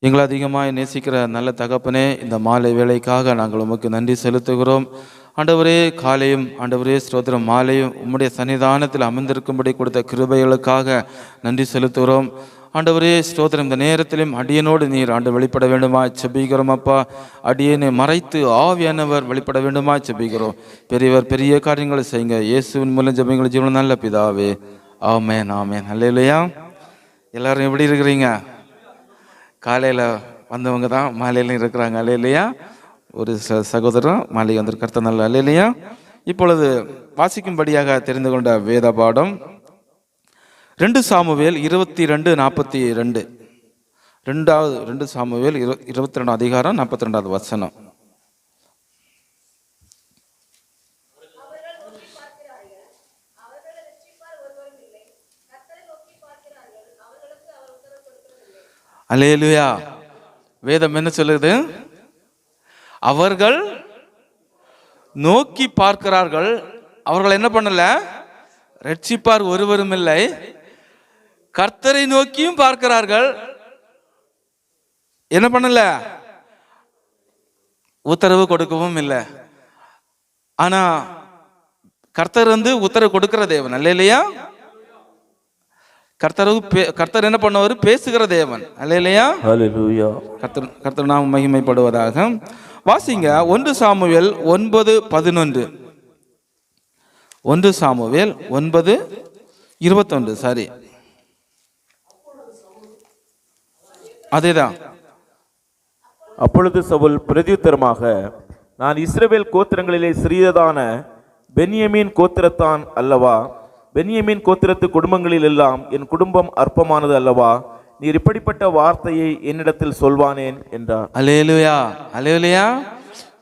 எங்களை அதிகமாக நேசிக்கிற நல்ல தகப்பனே, இந்த மாலை வேளைக்காக நாங்கள் உமக்கு நன்றி செலுத்துகிறோம். ஆண்டவரே, காலையும் ஆண்டவரே ஸ்தோத்திரம், மாலையும் உம்முடைய சன்னிதானத்தில் அமர்ந்திருக்கும்படி கொடுத்த கிருபைகளுக்காக நன்றி செலுத்துகிறோம். ஆண்டவரே ஸ்தோத்திரம், இந்த நேரத்திலும் அடியனோடு நீர் ஆண்டு வெளிப்பட வேண்டுமா செபிக்கிறோம். அப்பா, அடியனை மறைத்து ஆவியானவர் வெளிப்பட வேண்டுமா செபிக்கிறோம். பெரியவர் பெரிய காரியங்களை செய்யுங்க. இயேசுவின் மூலம் ஜெபிங்கள் ஜீவன நல்ல பிதாவே, ஆமென் ஆமென். அல்லேலூயா. எல்லாரும் எப்படி இருக்கிறீங்க? காலையில் வந்தவங்க தான் மாலையிலும் இருக்கிறாங்க. அல்லேலூயா. ஒரு சகோதரன் மாலை வந்திருக்கிறது. நல்ல அல்லேலூயா. இப்பொழுது வாசிக்கும்படியாக தெரிந்து கொண்ட வேத பாடம் 2 சாமுவேல் 22:42. 2 சாமுவேல் 22 அதிகாரம் 42வது வசனம். அல்லேலூயா. வேதம் என்ன சொல்லுது? அவர்கள் நோக்கி பார்க்கிறார்கள், அவர்கள் என்ன பண்ணல? ரட்சிப்பார் ஒருவரும் இல்லை. கர்த்தரை நோக்கியும் பார்க்கிறார்கள், என்ன பண்ணல? உத்தரவு கொடுக்கவும் இல்லை. ஆனா கர்த்தர் உத்தரவு கொடுக்கிற தேவன். அல்லேலூயா. கர்த்தர் என்ன பண்ணுவார்? பேசுகிற தேவன். அல்லேலூயா. ஹல்லேலூயா. கர்த்தர் நாமம் மகிமைப்படுவதாக. வாசிங்க 1 சாமுவேல் 9:11. 1 சாமுவேல் 9:21. சரி, அதேதான். அப்பொழுது சவுல் பிரதியுத்தரமாக, நான் இஸ்ரவேல் கோத்திரங்களிலே சிறியதான பென்யமீன் கோத்திரத்தான் அல்லவா? பென்யமீன் கோத்திரத்து குடும்பங்களில் எல்லாம் என் குடும்பம் அற்பமானது அல்லவா? நீர் இப்படிப்பட்ட வார்த்தையை என்னிடத்தில் சொல்வானேன் என்றார். அல்லேலூயா அல்லேலூயா.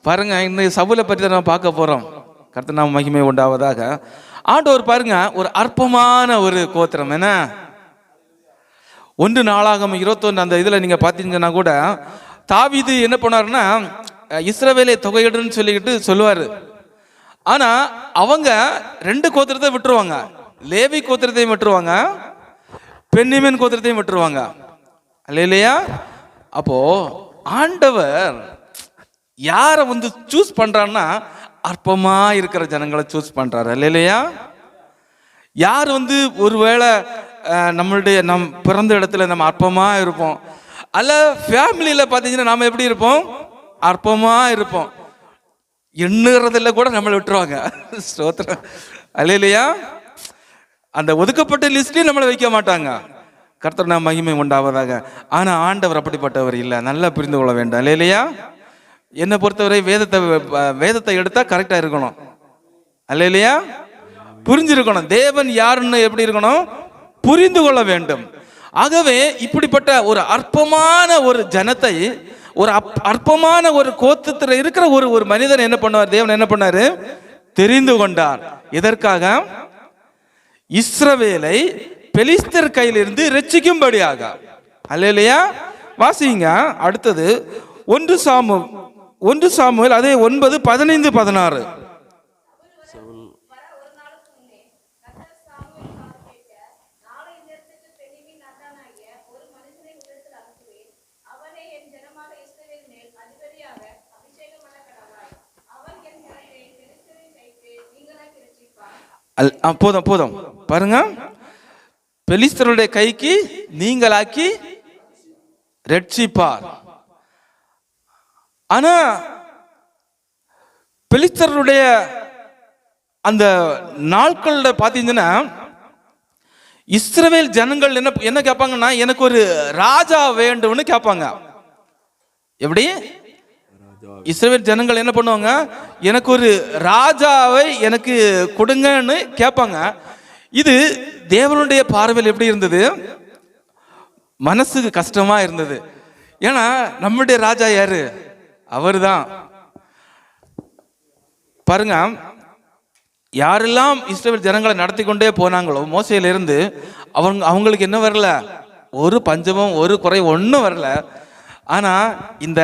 பாருங்க, இந்த சவுலை பற்றி தான் நம்ம பார்க்க போறோம். கர்த்தர் நாம மகிமை உண்டாவதாக. ஆண்டவர் பாருங்க, ஒரு அற்பமான ஒரு கோத்திரம். என்ன? 1 நாளாகமம் 21 அந்த இதுல நீங்க பார்த்தீங்கன்னா கூட தாவீது என்ன பண்ணாருன்னா, இஸ்ரவேலை தொகையிடுன்னு சொல்லிக்கிட்டு சொல்லுவாரு. ஆனா அவங்க 2 கோத்திரத்தை விட்டுருவாங்க. லேவி கோத்திரத்தையும் விட்டுருவாங்க, பென்யமீன் கோத்திரத்தையும் விட்டுருவாங்க. அல்லேலூயா. அப்போ ஆண்டவர் யாரை சூஸ் பண்றான்னா, அற்பமா இருக்கிற ஜனங்களை சூஸ் பண்றாரு. அல்லேலூயா. யார் ஒருவேளை நம் பிறந்த இடத்துல நம்ம அற்பமா இருப்போம், அல்ல ஃபேமிலியில பார்த்தீங்கன்னா நாம எப்படி இருப்போம்? அற்பமா இருப்போம். எண்ணுறதுல கூட நம்மளை விட்டுருவாங்க. ஸ்தோத்திரம். அல்லேலூயா. அந்த ஒதுக்கப்பட்ட லிஸ்ட்லயும் நம்மளை வைக்க மாட்டாங்க. கர்த்தர் நாம மகிமை உண்டாவதாக. ஆனா ஆண்டவர் அப்படிப்பட்டவர் இல்லை. நல்லா புரிந்து கொள்ள வேண்டும். அல்லேலூயா. என்னை பொறுத்தவரை வேதத்தை எடுத்தா கரெக்டா இருக்கணும். அல்லேலூயா. புரிஞ்சிருக்கணும். தேவன் யாருன்னு எப்படி இருக்கணும்? புரிந்து கொள்ள வேண்டும். ஆகவே இப்படிப்பட்ட ஒரு அற்பமான ஒரு ஜனத்தை, ஒரு அற்பமான ஒரு கோத்திரத்தில் இருக்கிற ஒரு மனிதன் என்ன பண்ணுவார்? தேவன் என்ன பண்ணாரு? தெரிந்து கொண்டார். எதற்காக? இஸ்ரவேலை பெலிஸ்தர் கையிலிருந்து ரட்சிக்கும்படியாக. அல்லேலூயா. வாசிங்க அடுத்தது 1 சாமுவேல் அதே 9:15-16. போதும் பாருங்க, பெலிஸ்தருடைய கைக்கு நீங்களாக்கி ரட்சிப்பார். ஆனா பெலிஸ்தருடைய அந்த நாட்கள்ல பாத்தீங்கன்னா, இஸ்ரவேல் ஜனங்கள் என்ன கேட்பாங்கன்னா, எனக்கு ஒரு ராஜா வேண்டும்னு கேட்பாங்க. எப்படி? இஸ்ரவேல் ஜனங்கள் என்ன பண்ணுவாங்க? எனக்கு ஒரு ராஜாவை எனக்கு கொடுங்கன்னு கேட்பாங்க. இது தேவனுடைய பார்வையில் எப்படி இருந்தது? மனசுக்கு கஷ்டமா இருந்தது. ஏன்னா நம்முடைய ராஜா யாரு? அவர் தான். பாருங்க, யாரெல்லாம் இஸ்ரவேல் ஜனங்களை நடத்தி கொண்டே போனாங்களோ மோசேயிலிருந்து, அவங்களுக்கு என்ன வரல? ஒரு பஞ்சமும் ஒரு குறை ஒன்றும் வரல. ஆனா இந்த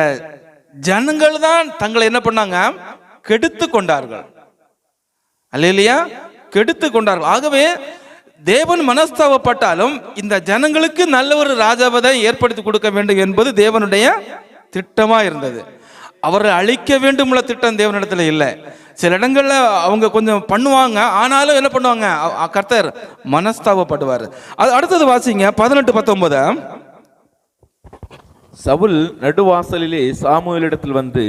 ஜனங்கள் தான் தங்களை என்ன பண்ணாங்க? கெடுத்து கொண்டார்கள். அல்லேலூயா. கெடுத்து கொண்டார்கள். ஆகவே தேவன் மனஸ்தாபப்பட்டாலும் இந்த ஜனங்களுக்கு நல்ல ஒரு ராஜாவை தான் ஏற்படுத்தி கொடுக்க வேண்டும் என்பது தேவனுடைய திட்டமா இருந்தது. அவரை அழிக்க வேண்டும் உள்ள திட்டம் தேவனிடத்துல இல்லை. சில இடங்கள்ல அவங்க கொஞ்சம் பண்ணுவாங்க, ஆனாலும் என்ன பண்ணுவாங்க, கர்த்தர் மனஸ்தாபப்படுவார். அது அடுத்தது வாசிங்க 18-19. சவுல் நடுவாசலிலே சாமுவேலிடத்தில் வந்து,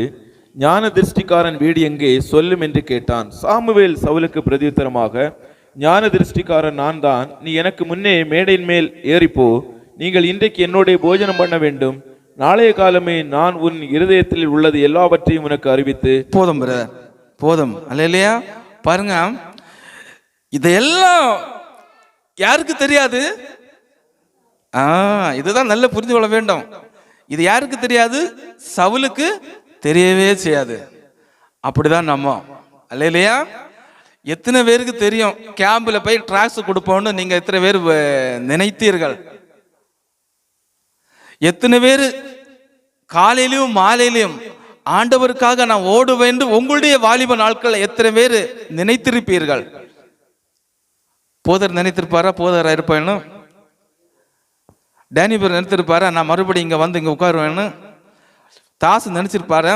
ஞான திருஷ்டிக்காரன் வீடு எங்கே, சொல்லும் என்று கேட்டான். சாமுவேல் சவுலுக்கு பிரதியுத்தரமாக, ஞான திருஷ்டிக்காரன் நான் தான். நீ எனக்கு முன்னே மேடையின் மேல் ஏறிப்போ. நீங்கள் இன்றைக்கு என்னோட போஜனம் பண்ண வேண்டும். நாளைய காலமே நான் உன் இருதயத்தில் உள்ளது எல்லாவற்றையும் உனக்கு அறிவித்து. போதும் பிரதர், போதும். அல்லேலூயா. பாருங்க, இதெல்லாம் யாருக்கு தெரியாது? இதுதான் நல்ல புரிந்து கொள்ள வேண்டும். இது யாருக்கு தெரியாது? சவுலுக்கு தெரியவே செய்யாது. அப்படிதான் நம்ம. அல்லேலூயா. எத்தனை பேருக்கு தெரியும் கேம்பில் போய் டிராக்ஸ் கொடுப்போம்னு நீங்க எத்தனை பேர் நினைத்தீர்கள்? எத்தனை பேர் காலையிலும் மாலையிலும் ஆண்டவருக்காக நான் ஓட வேண்டும் உங்களுடைய வாலிப நாட்கள் எத்தனை பேர் நினைத்திருப்பீர்கள்? போதர் நினைத்திருப்பாரா? போதரா இருப்பேன்னு டேனி பேர் நினைத்திருப்பாரா? நான் மறுபடியும் இங்க வந்து இங்க உட்காருவேன்னு தாசு நினைச்சிருப்பாரு.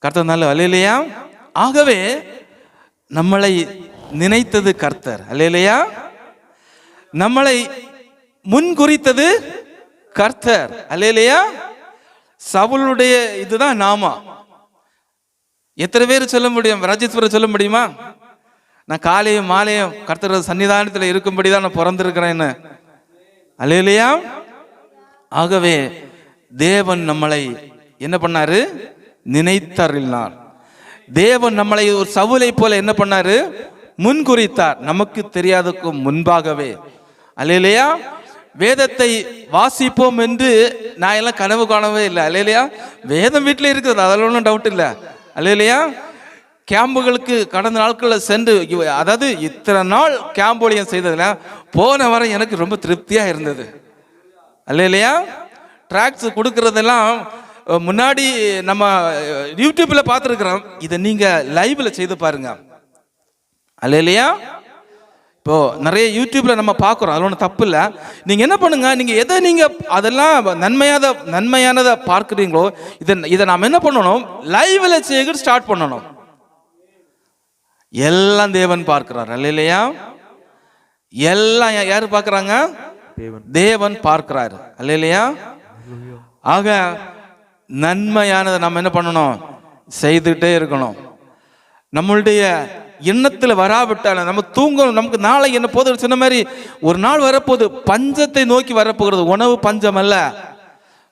கர்த்தர் நல்ல அல்லேலூயா. ஆகவே நம்மளை நினைத்தது கர்த்தர். அல்லேலூயா. நம்மளை முன்குறித்தது கர்த்தர். அல்லேலூயா. சவுலுடைய இதுதான் நாமா. எத்தனை பேர் சொல்ல முடியும்? ராஜேஸ்வரர் சொல்ல முடியுமா? நான் காலையும் மாலையும் கர்த்தர் சன்னிதானத்தில் இருக்கும்படிதான் நான் பிறந்திருக்கிறேன்னு. அல்லேலூயா. ஆகவே தேவன் நம்மளை என்ன பண்ணாரு? நினைத்தருளினார். தேவன் நம்மளை ஒரு சவுலை போல என்ன பண்ணாரு? முன்குறித்தார், நமக்கு தெரியாததுக்கு முன்பாகவே. அல்லேலூயா. வேதத்தை வாசிப்போம் என்று நான் எல்லாம் கனவு காணவே இல்லை. அல்லேலூயா. வேதம் வீட்டில் இருக்குது, அதில் ஒன்றும் டவுட் இல்லை. அல்லேலூயா. கேம்புகளுக்கு கடந்த நாட்களில் சென்று, அதாவது இத்தனை நாள் கேம்ப் ஊழியம் செய்ததுல போன வரை எனக்கு ரொம்ப திருப்தியாக இருந்தது. அல்லேலூயா. ட்ராக்ஸ் கொடுக்கறதெல்லாம் முன்னாடி நம்ம யூடியூப்ல பார்த்துருக்கிறோம். இதை நீங்க லைவ்ல செய்து பாருங்க. அல்லேலூயா. இப்போ நிறைய யூடியூப்ல நம்ம பார்க்குறோம், அது ஒன்றும் தப்பு இல்லை. நீங்க என்ன பண்ணுங்க, நீங்க எதை நீங்க அதெல்லாம் நன்மையானதை பார்க்குறீங்களோ இதை நாம் என்ன பண்ணணும்? லைவ்ல செய்ய ஸ்டார்ட் பண்ணணும். எல்லாம் தேவன் பார்க்கிறார். அல்லேலூயா. எல்லாம் யாரு பார்க்கறாங்க? தேவன் பார்க்கிறார். அல்லேலூயா. ஆக நன்மையானதை நம்ம என்ன பண்ணணும்? செய்துட்டே இருக்கணும். நம்மளுடைய எண்ணத்துல வராவிட்டால நம்ம தூங்கணும். நமக்கு நாளை என்ன போது சொன்ன மாதிரி ஒரு நாள் வரப்போகுது, பஞ்சத்தை நோக்கி வரப்போகிறது. உணவு பஞ்சம் அல்ல,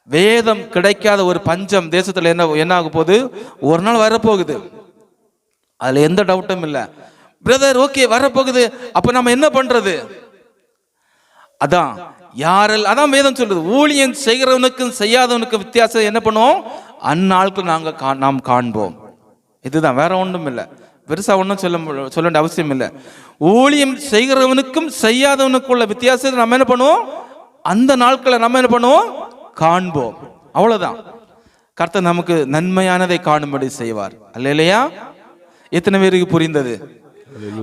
வேதம் கிடைக்காத ஒரு பஞ்சம் தேசத்துல என்ன ஆக போகுது? ஒரு நாள் வரப்போகுது. அதுல எந்த டவுட்டும் இல்லை. பிரதர், ஓகே வரப்போகுது, அப்ப நம்ம என்ன பண்றது? அதான் அதான் வேதம் சொல்றது, ஊழியம் செய்கிறவனுக்கும் செய்யாதவனுக்கும் வித்தியாசம் என்ன பண்ணுவோம்? அந்நாளுக்கு நாம் காண்போம். இதுதான், வேற ஒன்றும் இல்லை. பெருசா ஒன்றும் சொல்ல வேண்டிய அவசியம் இல்லை. ஊழியம் செய்கிறவனுக்கும் செய்யாதவனுக்குள்ள வித்தியாசத்தை நம்ம என்ன பண்ணுவோம்? அந்த நாட்களை நம்ம என்ன பண்ணுவோம்? காண்போம். அவ்வளவுதான். கர்த்தர் நமக்கு நன்மையானதை காணும்படி செய்வார். அல்லேலூயா. எத்தனை பேருக்கு புரிந்தது?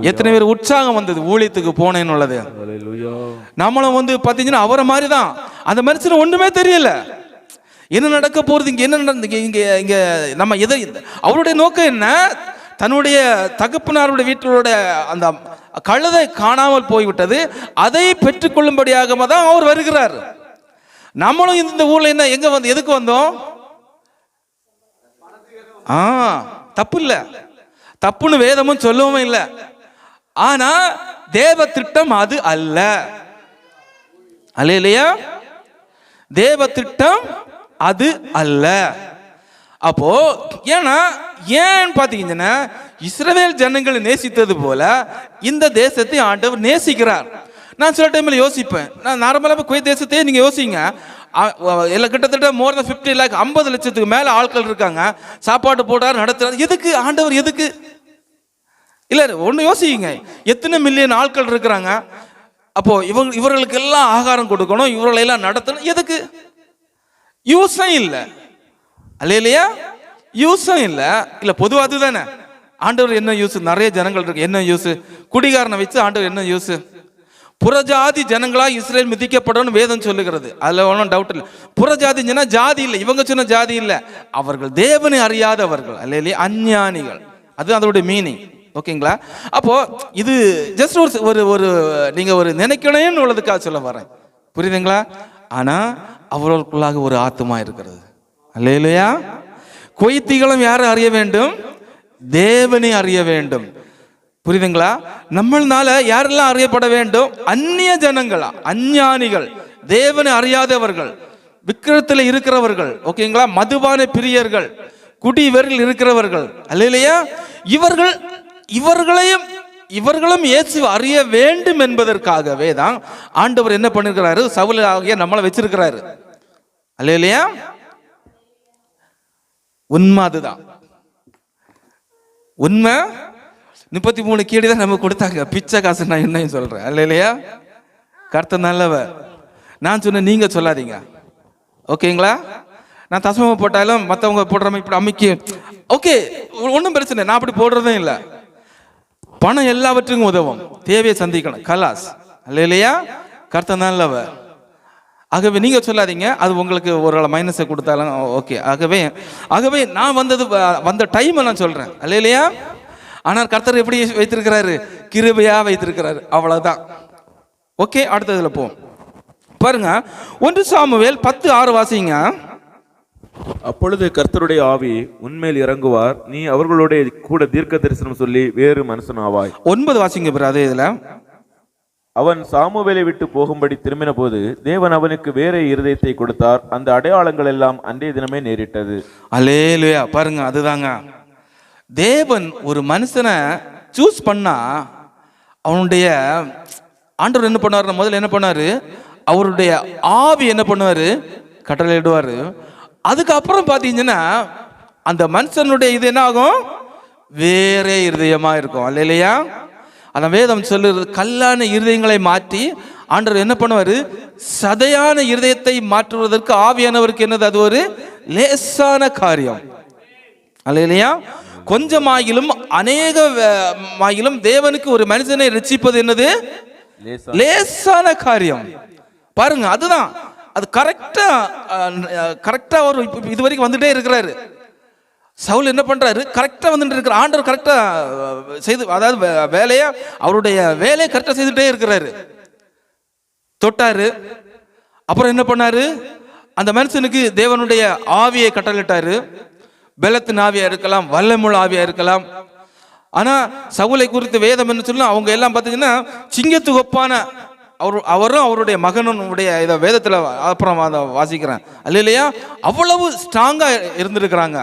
எத்தனை பேர் உற்சாகம் வந்தது ஊழியத்துக்கு போனேன்னு உள்ளது? நம்மளும் வந்து பாத்தீங்கன்னா அவரை மாதிரி தான். அந்த மனுஷன் ஒண்ணுமே தெரியல, என்ன நடக்க போறது, இங்க என்ன நடந்து, இங்க நம்ம எதை, அவருடைய நோக்கம் என்ன? தன்னுடைய தகப்பனாருடைய வீட்டோட அந்த கழுதை காணாமல் போய்விட்டது, அதை பெற்றுக்கொள்ளும்படியாக தான் அவர் வருகிறார். நம்மளும் இந்த ஊர்ல என்ன எங்க வந்து எதுக்கு வந்தோம்? தப்பு இல்ல, தப்புன்னு வேதமும் சொல்லவும் இல்லை. ஆனா தேவ திட்டம் அது அல்ல. அல்லேலூயா. தேவ திட்டம் அது அல்ல. அப்போ ஏன் பாத்தீங்கன்னா இஸ்ரவேல் ஜனங்களை நேசித்தது போல இந்த தேசத்தை ஆண்டவர் நேசிக்கிறார். நான் சில டைம்ல யோசிப்பேன், நான் நார்மலாக குவைத் தேசத்தையே நீங்க யோசிங்க, எல்லாம் கிட்டத்தட்ட மோர் தென் 50 லேக் 50 லட்சத்துக்கு மேல ஆட்கள் இருக்காங்க, சாப்பாடு போட்டார் நடத்துறாரு. எதுக்கு ஆண்டவர்? எதுக்கு இல்ல ஒண்ணு யோசிங்க, எத்தனை மில்லியன் ஆட்கள் இருக்கிறாங்க. அப்போ இவர்களுக்கு எல்லாம் ஆகாரம் கொடுக்கணும், இவர்களை எல்லாம் நடத்தணும். எதுக்கு? யூஸும் இல்லை. அல்லேலூயா. யூஸும் இல்லை. இல்ல பொதுவாக அதுதானே. ஆண்டவர் என்ன யூஸ்? நிறைய ஜனங்கள் இருக்கு, என்ன யூஸ்? குடிகாரனை வச்சு ஆண்டவர் என்ன யூஸ்? புறஜாதி ஜனங்களா இஸ்ரேல் மிதிக்கப்படும் வேதம் சொல்லுகிறது. அதுல ஒன்றும் டவுட் இல்லை. புறஜாதி சொன்னா ஜாதி இல்லை, இவங்க சொன்ன ஜாதி இல்லை, அவர்கள் தேவனை அறியாதவர்கள், அல்ல அஞ்ஞானிகள், அது அதோடைய மீனிங். ஓகேங்களா? அப்போ இது ஜஸ்ட் ஒரு ஒரு நீங்க ஒரு நினைக்கணும்னு உள்ளதுக்காக சொல்ல வரேன், புரியுதுங்களா? ஆனா அவர்களுக்குள்ளாக ஒரு ஆத்மா இருக்கிறது. அல்லேலூயா. கொய்த்திகளும் யாரை அறிய வேண்டும்? தேவனை அறிய வேண்டும். புரியுதுங்களா? நம்மளால யாரெல்லாம் அறியப்பட வேண்டும்? அந்நிய ஜனங்களா, அஞ்ஞானிகள், தேவனை அறியாதவர்கள், விக்கிரத்தில் இருக்கிறவர்கள், ஓகேங்களா, மதுபான பிரியர்கள், குடிவெறியில் இருக்கிறவர்கள், அல்லேலூயா. இவர்களும் இயேசு அறிய வேண்டும் என்பதற்காகவே தான் ஆண்டவர் என்ன பண்ணிருக்கிறாரு? சவுல் ஆகிய நம்மளை வச்சிருக்கிறாரு. அல்லேலூயா. உண்மை அதுதான். உண்மை 33 கேடி தான் நமக்கு கொடுத்தாங்க. பிச்சை காசு நான் என்ன சொல்றேன். அல்லேலூயா. கர்த்தர் நல்லவர். நான் சொன்ன நீங்க சொல்லாதீங்க, ஓகேங்களா? நான் தசமம் போட்டாலும் மற்றவங்க போடுற இப்படி அமைக்கி, ஓகே, ஒன்றும் பிரச்சனை, நான் அப்படி போடுறதும் இல்லை. பணம் எல்லாவற்றுக்கும் உதவும், தேவையை சந்திக்கணும், கலாஸ். அல்லேலூயா. கர்த்தர் நல்லவர். ஆகவே நீங்க சொல்லாதீங்க, அது உங்களுக்கு ஒரு மைனஸை கொடுத்தாலும் ஓகே. ஆகவே நான் வந்த டைமை நான் சொல்றேன். அல்லேலூயா. ஆனால் கர்த்தர் எப்படி வைத்திருக்கிறாரு? கிருபையா வைத்திருக்கிறாரு, அவ்வளவுதான். ஓகே, அடுத்ததுல போ பாருங்க. 1 சாமுவேல் 10:6 வாசிங்க. அப்பொழுது கர்த்தருடைய ஆவி உன்மேல் இறங்குவார், நீ அவர்களோட கூட தீர்க்க தரிசனம் சொல்லி வேறு மனுஷன் ஆவாய். 9 வாசிங்க பிரதர். இதுல அவன் சாமுவேலை விட்டு போகும்படி திரும்பின போது தேவன் அவனுக்கு வேற இருதயத்தை கொடுத்தார், அந்த அடையாளங்கள் எல்லாம் அன்றைய தினமே நேரிட்டது. அல்லேலூயா. பாருங்க, அதுதாங்க தேவன் ஒரு மனுஷனை சூஸ் பண்ணா அவனுடைய ஆண்டவர் என்ன பண்ணுவார்? முதல்ல என்ன பண்ணாரு? அவருடைய ஆவி என்ன பண்ணுவாரு? கட்டளையிடுவாரு. அதுக்கப்புறம் பார்த்தீங்கன்னா அந்த மனுஷனுடைய இது என்ன ஆகும்? வேற இருதயமா இருக்கும். அல்லேலூயா. அந்த வேதம் சொல்லுறது, கல்லான இருதயங்களை மாற்றி ஆண்டவர் என்ன பண்ணுவாரு? சதையான இருதயத்தை மாற்றுவதற்கு ஆவியானவருக்கு என்னது? அது ஒரு லேசான காரியம். அல்லேலூயா. கொஞ்சமாகிலும் அநேகமாகிலும் தேவனுக்கு ஒரு மனுஷனை ரட்சிப்பது என்னது? லேசான காரியம். பாருங்க, அதுதான் அது. கரெக்டா அவர் இதுவரைக்கும் வந்துட்டே இருக்கிறாரு. சவுல் என்ன பண்றாரு? கரெக்டா வந்துட்டு இருக்கிற ஆண்டவர் கரெக்டா செய்து, அதாவது வேலையா, அவருடைய வேலையை கரெக்டா செய்துட்டே இருக்கிறாரு. தொட்டாரு, அப்புறம் என்ன பண்ணாரு? அந்த மனுஷனுக்கு தேவனுடைய ஆவியை கட்டளிட்டாரு. பெலத்தின் ஆவியா இருக்கலாம், வல்லமுள்ள ஆவியா இருக்கலாம். ஆனா சவுலை குறித்து வேதம் என்ன சொல்லும்? அவங்க எல்லாம் பார்த்தீங்கன்னா சிங்கத்துக்கு ஒப்பான அவரும் அவருடைய மகனும் இதை வேதத்துல அப்புறம் வாசிக்கிறேன். அல்லேலூயா. அவ்வளவு ஸ்ட்ராங்கா இருந்திருக்கிறாங்க.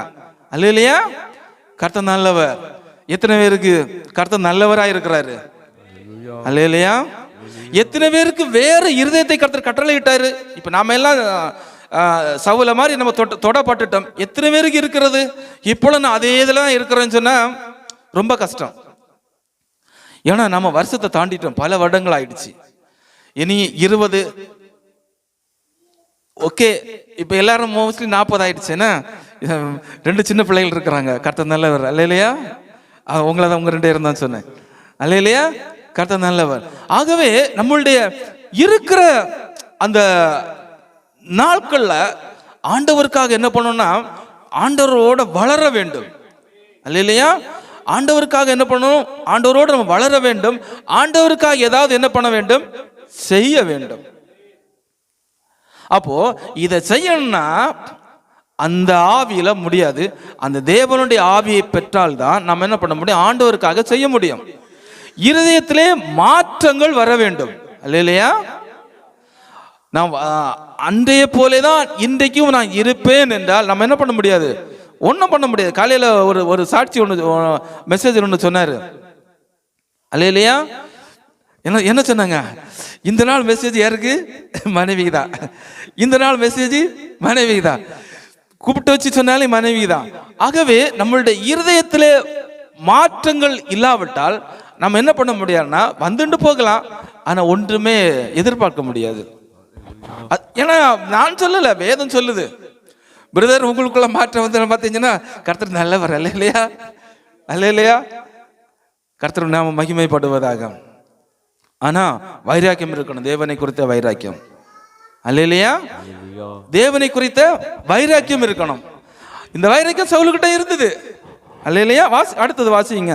அல்லேலூயா. கர்த்தர் நல்லவர். எத்தனை பேருக்கு கர்த்தர் நல்லவரா இருக்கிறாரு? அல்லேலூயா. எத்தனை பேருக்கு வேற இருதயத்தை கர்த்தர் கட்டளையிட்டாரு? இப்ப நாம எல்லாம் சவுல மாதிரி நம்ம தொடப்பட்டுட்டோம். எத்தனை பேருக்கு இருக்கிறது? இப்போ நான் அதே இதெல்லாம் இருக்கிறேன்னு சொன்னா ரொம்ப கஷ்டம். ஏன்னா நம்ம வருஷத்தை தாண்டிட்டோம், பல வருடங்கள் ஆயிடுச்சு. இனி 20, ஓகே, இப்ப எல்லாரும் மோஸ்ட்லி 40 ஆயிடுச்சுன்னா 2 சின்ன பிள்ளைகள் இருக்கிறாங்க. கர்த்தர் நல்லவர். அல்லேலூயா. உங்களை தான் உங்க 2 பேரும் தான் சொன்னேன். அல்லேலூயா. கர்த்தர் நல்லவர். ஆகவே நம்மளுடைய இருக்கிற அந்த நாட்கள்ல ஆண்டவருக்காக என்ன பண்ணணும்னா ஆண்டவரோட வளர வேண்டும். அல்லேலூயா. ஆண்டவருக்காக என்ன பண்ணணும்? ஆண்டவரோடு நம்ம வளர வேண்டும். ஆண்டவருக்காக ஏதாவது என்ன பண்ண வேண்டும்? செய்ய வேண்டும். அப்போ இதை செய்யணும்னா அந்த ஆவியில முடியாது. அந்த தேவனுடைய ஆவியை பெற்றால்தான் நம்ம என்ன பண்ண முடியும்? ஆண்டவருக்காக செய்ய முடியும். இருதயத்திலே மாற்றங்கள் வர வேண்டும். அல்லேலூயா. நான் அன்றைய போலேதான் இன்றைக்கும் நான் இருப்பேன் என்றால் நம்ம என்ன பண்ண முடியாது? ஒன்றும் பண்ண முடியாது. காலையில ஒரு சாட்சி மெசேஜ் ஒன்று சொன்னாரு. அல்லேலூயா. என்ன சொன்னாங்க? இந்த நாள் மெசேஜ் யாருக்கு? மனைவிக்கு தான். இந்த நாள் மெசேஜ் மனைவிக்கு தான். கூப்பிட்டு வச்சு சொன்னாலே மனைவி தான். ஆகவே நம்மளுடைய இருதயத்திலே மாற்றங்கள் இல்லாவிட்டால் நம்ம என்ன பண்ண முடியாதுன்னா வந்துட்டு போகலாம், ஆனா ஒன்றுமே எதிர்பார்க்க முடியாது. ஏன்னா நான் சொல்லல, வேதம் சொல்லுது. பிரதர் உங்களுக்குள்ள மாற்றம் வந்து பார்த்தீங்கன்னா கர்த்தர் நல்லவர். அல்லேலூயா. அல்லேலூயா. கர்த்தர் நாம மகிமைப்படுவதாக. ஆனா வைராக்கியம் இருக்கணும், தேவனை குறித்த வைராக்கியம். அல்லேலூயா. தேவனை குறித்த வைராக்கியம் இருக்கணும். இந்த வைராக்கியம் சவுலுக்கிட்ட இருந்தது. அல்லேலூயா. அடுத்தது வாசிங்க.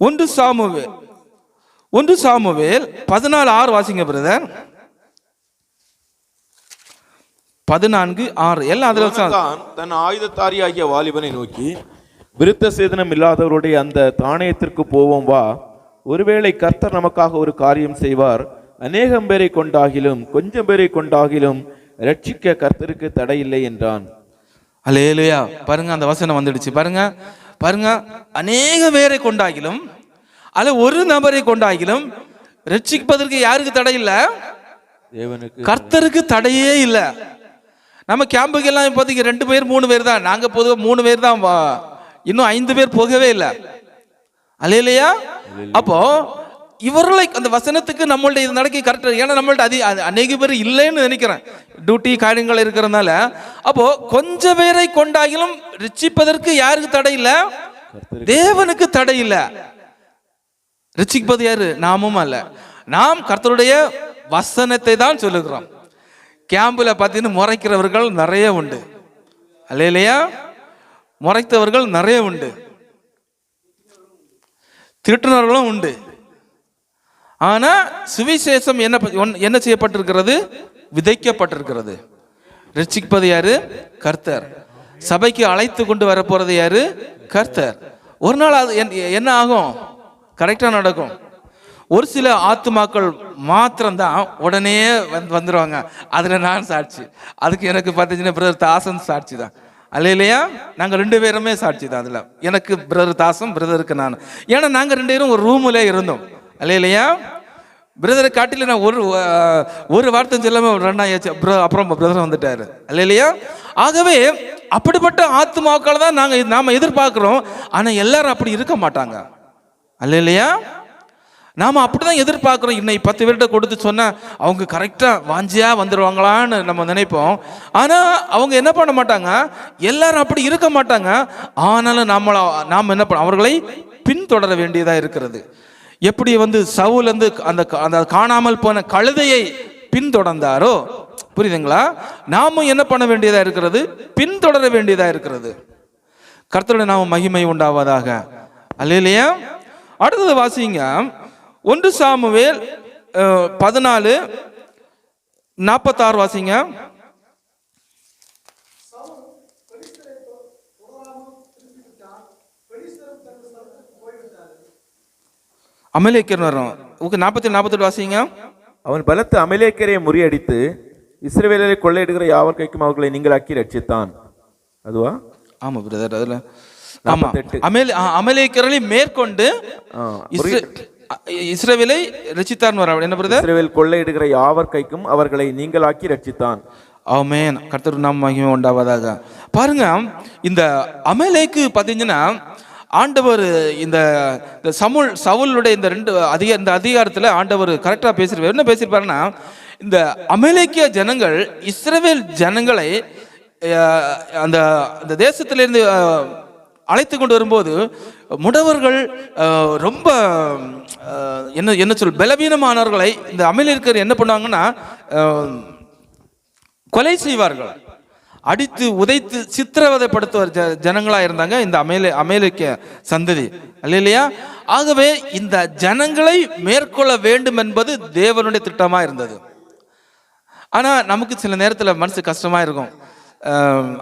1 சாமுவேல் 14:6 வாசிங்க பிரதர். 14:6 எல்லாம் அதுல தன் ஆயுததாரியாகிய வாலிபனை நோக்கி, விருத்த சேதனம் இல்லாதவருடைய அந்த தானியத்திற்கு போவோம் வா, ஒருவேளை கர்த்தர் நமக்காக ஒரு காரியம் செய்வார், அநேகம் பேரை கொண்டாகிலும் கொஞ்சம் பேரை கொண்டாகிலும் ரட்சிக்க கர்த்தருக்கு தடையில்லை என்றான். அல்லேலூயா. பாருங்க, அந்த வசனம் வந்துடுச்சு. பாருங்க, அநேக பேரை கொண்டாகிலும் அல்ல ஒரு நபரை கொண்டாகிலும் ரட்சிப்பதற்கு யாருக்கு தடை இல்லை? தேவனுக்கு, கர்த்தருக்கு தடையே இல்லை. நம்ம கேம்புக்கு எல்லாம் இப்போதைக்கு 2 பேர் 3 பேர் தான். நாங்க பொதுவாக 3 பேர் தான், இன்னும் 5 பேர் போகவே இல்லை. அல்லேலூயா. அப்போ இவர்களை அந்த வசனத்துக்கு நம்மள்ட்ட இது நடக்க கரெக்டாக, ஏன்னா நம்மள்ட்ட அநேக பேர் இல்லைன்னு நினைக்கிறேன், டியூட்டி காரியங்கள் இருக்கிறதுனால. அப்போ கொஞ்சம் பேரை கொண்டாகிலும் ரிச்சிப்பதற்கு யாருக்கு தடை இல்லை? தேவனுக்கு தடை இல்லை. ரிச்சிப்பது யாரு? நாமும் அல்ல. நாம் கர்த்தருடைய வசனத்தை தான் சொல்லுகிறோம். கேம்பில் பார்த்தீங்கன்னா முறைக்கிறவர்கள் நிறைய உண்டு. அல்லேலூயா. முறைத்தவர்கள் நிறைய உண்டு, திருட்டுனர்களும் உண்டு. ஆனா சுவிசேஷம் என்ன செய்யப்பட்டிருக்கிறது? விதைக்கப்பட்டிருக்கிறது. ரட்சிப்பது யாரு? கர்த்தர். சபைக்கு அழைத்து கொண்டு வர போறது யாரு? கர்த்தர். ஒரு நாள் அது என்ன ஆகும்? கரெக்டா நடக்கும். ஒரு சில ஆத்துமாக்கள் மாத்திரம்தான் உடனே வந்துருவாங்க. அதுல நான் சாட்சி. அதுக்கு எனக்கு பார்த்தீங்கன்னா பிரதர் தாசன் சாட்சி தான். அல்லேலூயா. நாங்கள் 2 பேருமே சாட்சி தான். அதில் எனக்கு பிரதர் தாசம், பிரதருக்கு நான். ஏன்னா நாங்கள் 2 பேரும் ஒரு ரூமில் இருந்தோம். அல்லேலூயா. பிரதரை காட்டில நான் ஒரு வார்த்தை சொல்லாமல் 2 ஆச்சு. அப்புறம் பிரதர் வந்துட்டாரு. அல்லேலூயா. ஆகவே அப்படிப்பட்ட ஆத்துமாக்களை தான் நாம எதிர்பார்க்கிறோம். ஆனால் எல்லாரும் அப்படி இருக்க மாட்டாங்க. அல்லேலூயா. நாம அப்படிதான் எதிர்பார்க்கிறோம். இன்னைக்கு 10 பேர்கிட்ட கொடுத்து சொன்னா அவங்க கரெக்டா வாஞ்சியா வந்துடுவாங்களான்னு நம்ம நினைப்போம். ஆனா அவங்க என்ன பண்ண மாட்டாங்க, எல்லாரும் அப்படி இருக்க மாட்டாங்க. ஆனாலும் நாம் என்ன பண்ண, அவர்களை பின்தொடர வேண்டியதா இருக்கிறது. எப்படி சவுல் அந்த காணாமல் போன கழுதையை பின்தொடர்ந்தாரோ, புரியுதுங்களா? நாமும் என்ன பண்ண வேண்டியதா இருக்கிறது? பின்தொடர வேண்டியதா இருக்கிறது. கர்த்தருடைய நாம மகிமை உண்டாவதாக. அல்லேலூயா. அடுத்தது வாசிங்க. 1 சாமுவேல் 14:46 வாசிங்க. அமலேக்கியர் வரும். 47 வாசிங்க. அவன் பலத்த அமலேக்கியரை முறியடித்து இஸ்ரவேலரை கொள்ளையிடுகிற யாவர் கைக்கும் அவர்களை நீங்களாக்கி ரட்சித்தான். அதுவா? ஆமா பிரதர். அதுல ஆமா, அமலேக்கியர்களை மேற்கொண்டு இஸ்ரவேலை ரட்சித்தான். என்ன பிரதர்? இஸ்ரவேல் கொள்ளையிடுகிற யாவர் கைக்கும் அவர்களை நீங்களாக்கி ரட்சித்தான். ஆமென். கர்த்தர் நாம மகிமை உண்டாவதாக. பாருங்க, இந்த அமலேக்கு பார்த்தீங்கன்னா ஆண்டவர் இந்த சவுலுடைய இந்த அதிகாரத்தில் ஆண்டவர் கரெக்டாக பேசியிருப்பார். என்ன பேசியிருப்பாருன்னா, இந்த அமலேக்கிய ஜனங்கள் இஸ்ரவேல் ஜனங்களை அந்த தேசத்திலிருந்து அழைத்து கொண்டு வரும்போது முடவர்கள் ரொம்ப என்ன சொல் பலவீனமானவர்களை இந்த அமலேக்கியர் என்ன பண்ணுவாங்கன்னா கொலை செய்வார்கள், அடித்து உதைத்து சித்திரவதைப்படுத்துவார் ஜனங்களா இருந்தாங்க இந்த அமலேக்கிய சந்ததி. அல்லேலூயா. ஆகவே இந்த ஜனங்களை மேற்கொள்ள வேண்டும் என்பது தேவனுடைய திட்டமா இருந்தது. ஆனா நமக்கு சில நேரத்தில் மனசு கஷ்டமா இருக்கும்.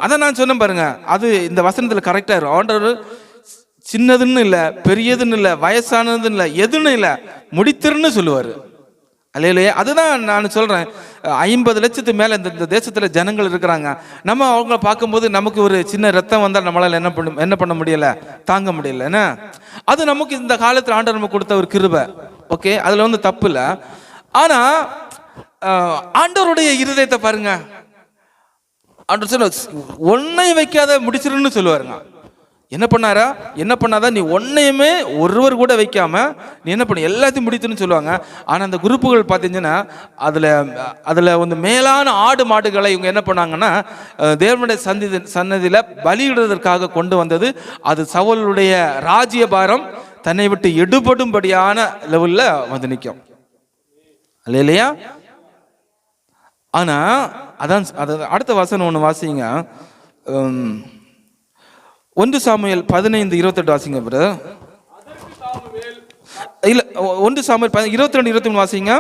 அதான் நான் சொன்னேன் பாருங்க, அது இந்த வசனத்தில் கரெக்டா இருக்கும். ஆண்டவர் சின்னதுன்னு இல்லை, பெரியதுன்னு இல்லை, வயசானதுன்னு இல்லை, எதுன்னு இல்லை, முடித்திருன்னு சொல்லுவார். அல்லேலூயா. அதுதான் நான் சொல்றேன். 50 லட்சத்துக்கு மேல இந்த தேசத்துல ஜனங்கள் இருக்கிறாங்க. நம்ம அவங்கள பார்க்கும்போது நமக்கு ஒரு சின்ன ரத்தம் வந்தால் நம்மளால என்ன பண்ண முடியல, தாங்க முடியல. என்ன அது நமக்கு இந்த காலத்துல ஆண்டவர் நமக்கு கொடுத்த ஒரு கிருபை. ஓகே, அதுல தப்பு இல்லை. ஆனா ஆண்டவருடைய இருதயத்தை பாருங்க. ஆண்டவர் சொல்ல ஒன்னை வைக்காத முடிச்சிருன்னு சொல்லுவாருங்க. என்ன பண்ணாதான் நீ ஒன்னையுமே ஒருவர் கூட வைக்காம நீ என்ன பண்ண எல்லாத்தையும் முடித்துன்னு சொல்லுவாங்க. ஆனால் அந்த குரூப்புகள் பார்த்தீங்கன்னா அதில் மேலான ஆடு மாடுகளை இவங்க என்ன பண்ணாங்கன்னா தேவனுடைய சன்னதியில் பலியிடுவதற்காக கொண்டு வந்தது. அது சவுலுடைய ராஜ்யபாரம் தன்னை விட்டு எடுபடும்படியான லெவல்ல வந்து நிற்கும். இல்லையா? ஆனா அதான் அடுத்த வசனம் ஒன்று வாசிங்க. 1 சாமுவேல் 15:28 வாசிங்க பிரதர். இல்ல 1 சாமுவேல் 22-23 வாசிங்க.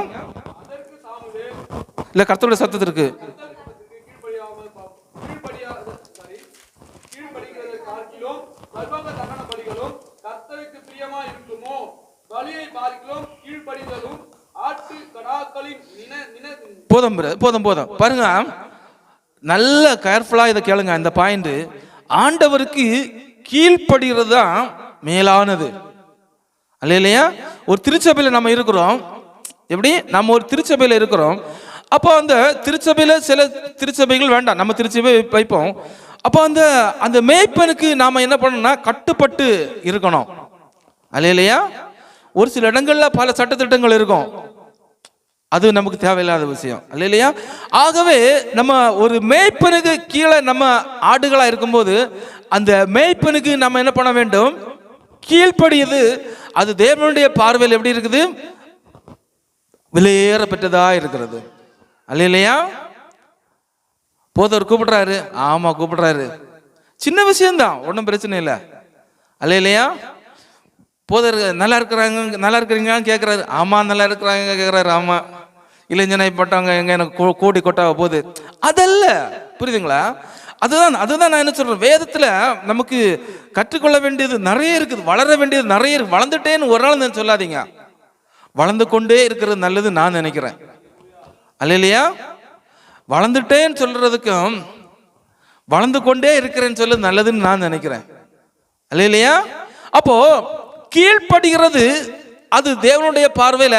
இல்ல கர்த்தருடைய சத்தத்திற்கு போதும் போதும் போதும். பாருங்க, நல்ல கேர்ஃபுல்லா இதை கேளுங்க. இந்த பாயிண்ட், ஆண்டவருக்கு கீழ்ப்படுகிறது தான் மேலானது. இல்லையா? ஒரு திருச்சபையில நம்ம இருக்கிறோம். எப்படி? நம்ம ஒரு திருச்சபையில இருக்கிறோம். அப்போ அந்த திருச்சபையில சில திருச்சபைகள் வேண்டாம், நம்ம திருச்சபை வைப்போம். அப்போ அந்த மேய்ப்பனுக்கு நாம என்ன பண்ணணும்னா கட்டுப்பட்டு இருக்கணும். இல்லையா? ஒரு சில இடங்கள்ல பல சட்டத்திட்டங்கள் இருக்கும், அது நமக்கு தேவையில்லாத விஷயம். இல்லையா? ஆகவே நம்ம ஒரு மேய்ப்பனுக்கு கீழே நம்ம ஆடுகளா இருக்கும்போது அந்த மேய்ப்பனுக்கு நம்ம என்ன பண்ண வேண்டும்? கீழ்ப்படியது. அது தேவனுடைய பார்வையில் எப்படி இருக்குது? விலையேற பெற்றதா இருக்கிறது. இல்லையா? போதவர் கூப்பிடுறாரு, ஆமா கூப்பிடுறாரு, சின்ன விஷயம்தான், ஒன்றும் பிரச்சனை இல்லை. இல்லையா? போதர் நல்லா இருக்கிறீங்கன்னு கேட்குறாரு, ஆமா நல்லா இருக்கிறாங்க கேட்குறாரு, ஆமா இளைஞனை போட்டாங்க எங்க எனக்கு கோடி கொட்டாக போகுது, அதல்ல. புரியுதுங்களா? அதுதான் நான் என்ன சொல்றேன், வேதத்துல நமக்கு கற்றுக்கொள்ள வேண்டியது நிறைய இருக்குது, வளர வேண்டியது நிறைய இருக்கு. வளர்ந்துட்டேன்னு ஒரு நாள் சொல்லாதீங்க, வளர்ந்து கொண்டே இருக்கிறது நல்லது நான் நினைக்கிறேன். இல்லையா? வளர்ந்துட்டேன்னு சொல்றதுக்கும் வளர்ந்து கொண்டே இருக்கிறேன்னு சொல்றது நல்லதுன்னு நான் நினைக்கிறேன். இல்லையா? அப்போ கீழ்ப்படுகிறது அது தேவனுடைய பார்வையில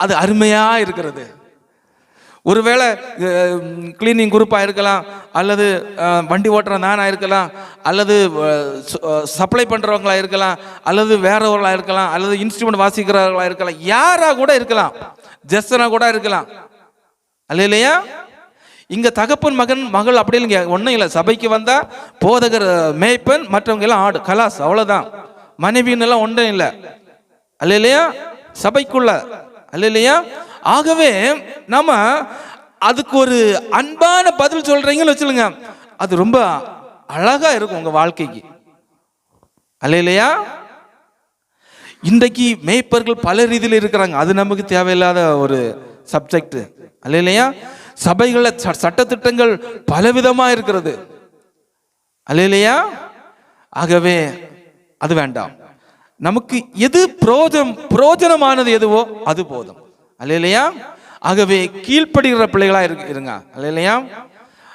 அது அருமையா இருக்கிறது. ஒருவேளை கிளீனிங் குரூப்பா இருக்கலாம், அல்லது வண்டி ஓட்டுற நானா இருக்கலாம், அல்லது சப்ளை பண்றவங்களா இருக்கலாம், அல்லது வேறவர்களா இருக்கலாம், அல்லது இன்ஸ்ட்ருமெண்ட் வாசிக்கிறவர்களா இருக்கலாம், யாரா கூட இருக்கலாம், ஜஸ்டனா கூட இருக்கலாம். இல்லையா? இங்க தகப்பன் மகன் மகள் அப்படி இல்லைங்க, ஒன்றும் இல்லை. சபைக்கு வந்தா போதகர் மேய்ப்பன், மற்றவங்க எல்லாம் ஆடு, கலாஸ், அவ்வளவுதான். மனைவின்னு எல்லாம் ஒன்றும் இல்லை. இல்லையா? சபைக்குள்ள. இல்லையா? ஆகவே நம்ம அதுக்கு ஒரு அன்பான பதில் சொல்றீங்கன்னு வச்சுருங்க, அது ரொம்ப அழகா இருக்கும் உங்க வாழ்க்கைக்கு. இல்லையா? இன்றைக்கு மேய்ப்பர்கள் பல ரீதியில் இருக்கிறாங்க, அது நமக்கு தேவையில்லாத ஒரு சப்ஜெக்ட். இல்லையா? சபைகள சட்டத்திட்டங்கள் பலவிதமா இருக்கிறது. இல்லையா? ஆகவே அது வேண்டாம். நமக்கு எது பிரயோஜனமானது எதுவோ அது போதும். இல்லையா? ஆகவே கீழ்ப்படுகிற பிள்ளைகளா இருங்க. இல்லையா?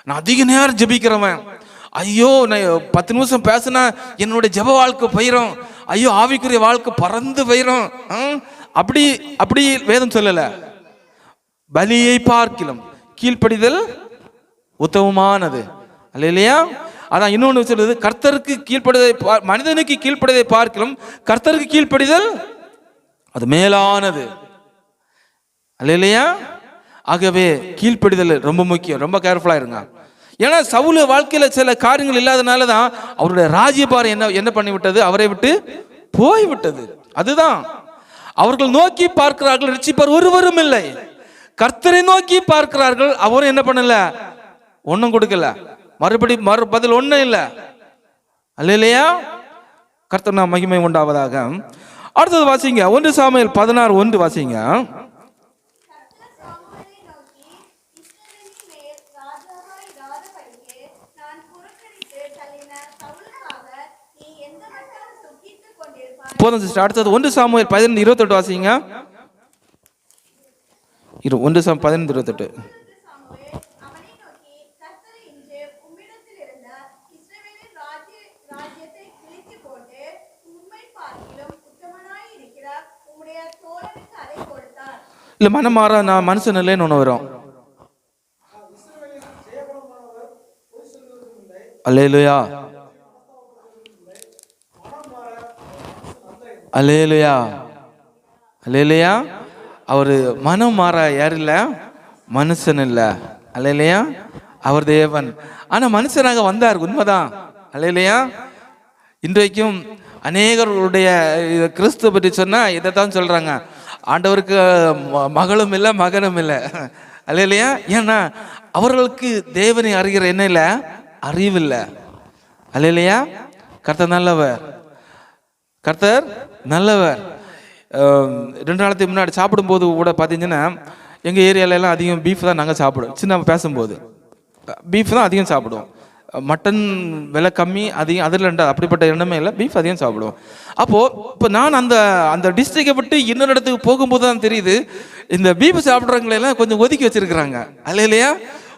நான் அதிக நேரம் ஜெபிக்கிறவன், ஐயோ நான் 10 நிமிஷம் பேசினா என்னுடைய ஜெப வாழ்க்கை போயிடும், ஐயோ ஆவிக்குரிய வாழ்க்கை பறந்து போயிடும், அப்படி அப்படி வேதம் சொல்லல. பலியை பார்க்கிலும் கீழ்ப்படிதல் உத்தமமானது. இல்லையா? அதான் இன்னொன்று சொல்லுது, கர்த்தருக்கு கீழ்ப்படிதை, மனிதனுக்கு கீழ்ப்படிதை பார்க்கிலும் கர்த்தருக்கு கீழ்ப்படிதல் அது மேலானது. இல்லையா? ஆகவே கீழ்ப்படிதல் ரொம்ப முக்கியம், ரொம்ப கேர்ஃபுல்லா இருங்க. ஏன்னா சவுல் வாழ்க்கையில சில காரியங்கள் இல்லாதனால தான் அவருடைய ராஜ்யபாரம் என்ன பண்ணிவிட்டது, அவரை விட்டு போய்விட்டது. அதுதான் அவர்கள் நோக்கி பார்க்கிறார்கள், ரட்சிப்பார் ஒருவரும் இல்லை. கர்த்தரை நோக்கி பார்க்கிறார்கள், அவரும் என்ன பண்ணல, ஒன்னும் கொடுக்கல, மறு பதில் ஒன்றும் இல்லை. இல்லையா? கர்த்தர் நாம் மகிமை உண்டாவதாக. அடுத்தது வாசிங்க, 1 சாமுவேல் 16:1 வாசிங்க. போதும் சிஸ்டர். அடுத்தது 1 சாமுவேல் 15:28 வாசிங்க. 1 சாமுவேல் 15:28. இல்ல மனம் மாற நான் மனுஷன் இல்லைன்னு ஒண்ணு வரும். அல்லேலூயா, அல்லேலூயா, அல்லேலூயா. அவரு மனம் மாற யார் இல்ல, மனுஷன் இல்ல. அல்லேலூயா. அவர் தேவன், ஆனா மனுஷனாக வந்தார், உண்மைதான். அல்லேலூயா. இன்றைக்கும் அநேகருடைய கிறிஸ்துவ பற்றி சொன்னா இதை தான் சொல்றாங்க, ஆண்டவருக்கு மகளும் இல்லை மகனும் இல்லை. அல்ல இல்லையா? ஏன்னா அவர்களுக்கு தேவனை அறிகிற என்ன இல்லை, அறிவில்லை. அல்ல இல்லையா? கர்த்தர் நல்லவர், கர்த்தர் நல்லவர். 2 நாளைக்கு முன்னாடி சாப்பிடும்போது கூட பார்த்தீங்கன்னா எங்கள் ஏரியாலெல்லாம் அதிகம் பீஃப் தான் நாங்கள் சாப்பிடுவோம். சின்ன பேசும்போது பீஃப் தான் அதிகம் சாப்பிடுவோம். மட்டன் விலை கம்மி அதிகம், அதில் அப்படிப்பட்ட எண்ணமே இல்லை, பீஃப் அதிகம் சாப்பிடுவோம். அப்போது இப்போ நான் அந்த அந்த டிஸ்ட்ரிக்டை விட்டு இன்னொரு இடத்துக்கு போகும்போது தான் தெரியுது, இந்த பீஃப் சாப்பிட்றவங்களெல்லாம் கொஞ்சம் ஒதுக்கி வச்சுருக்குறாங்க. அல்ல இல்லையா?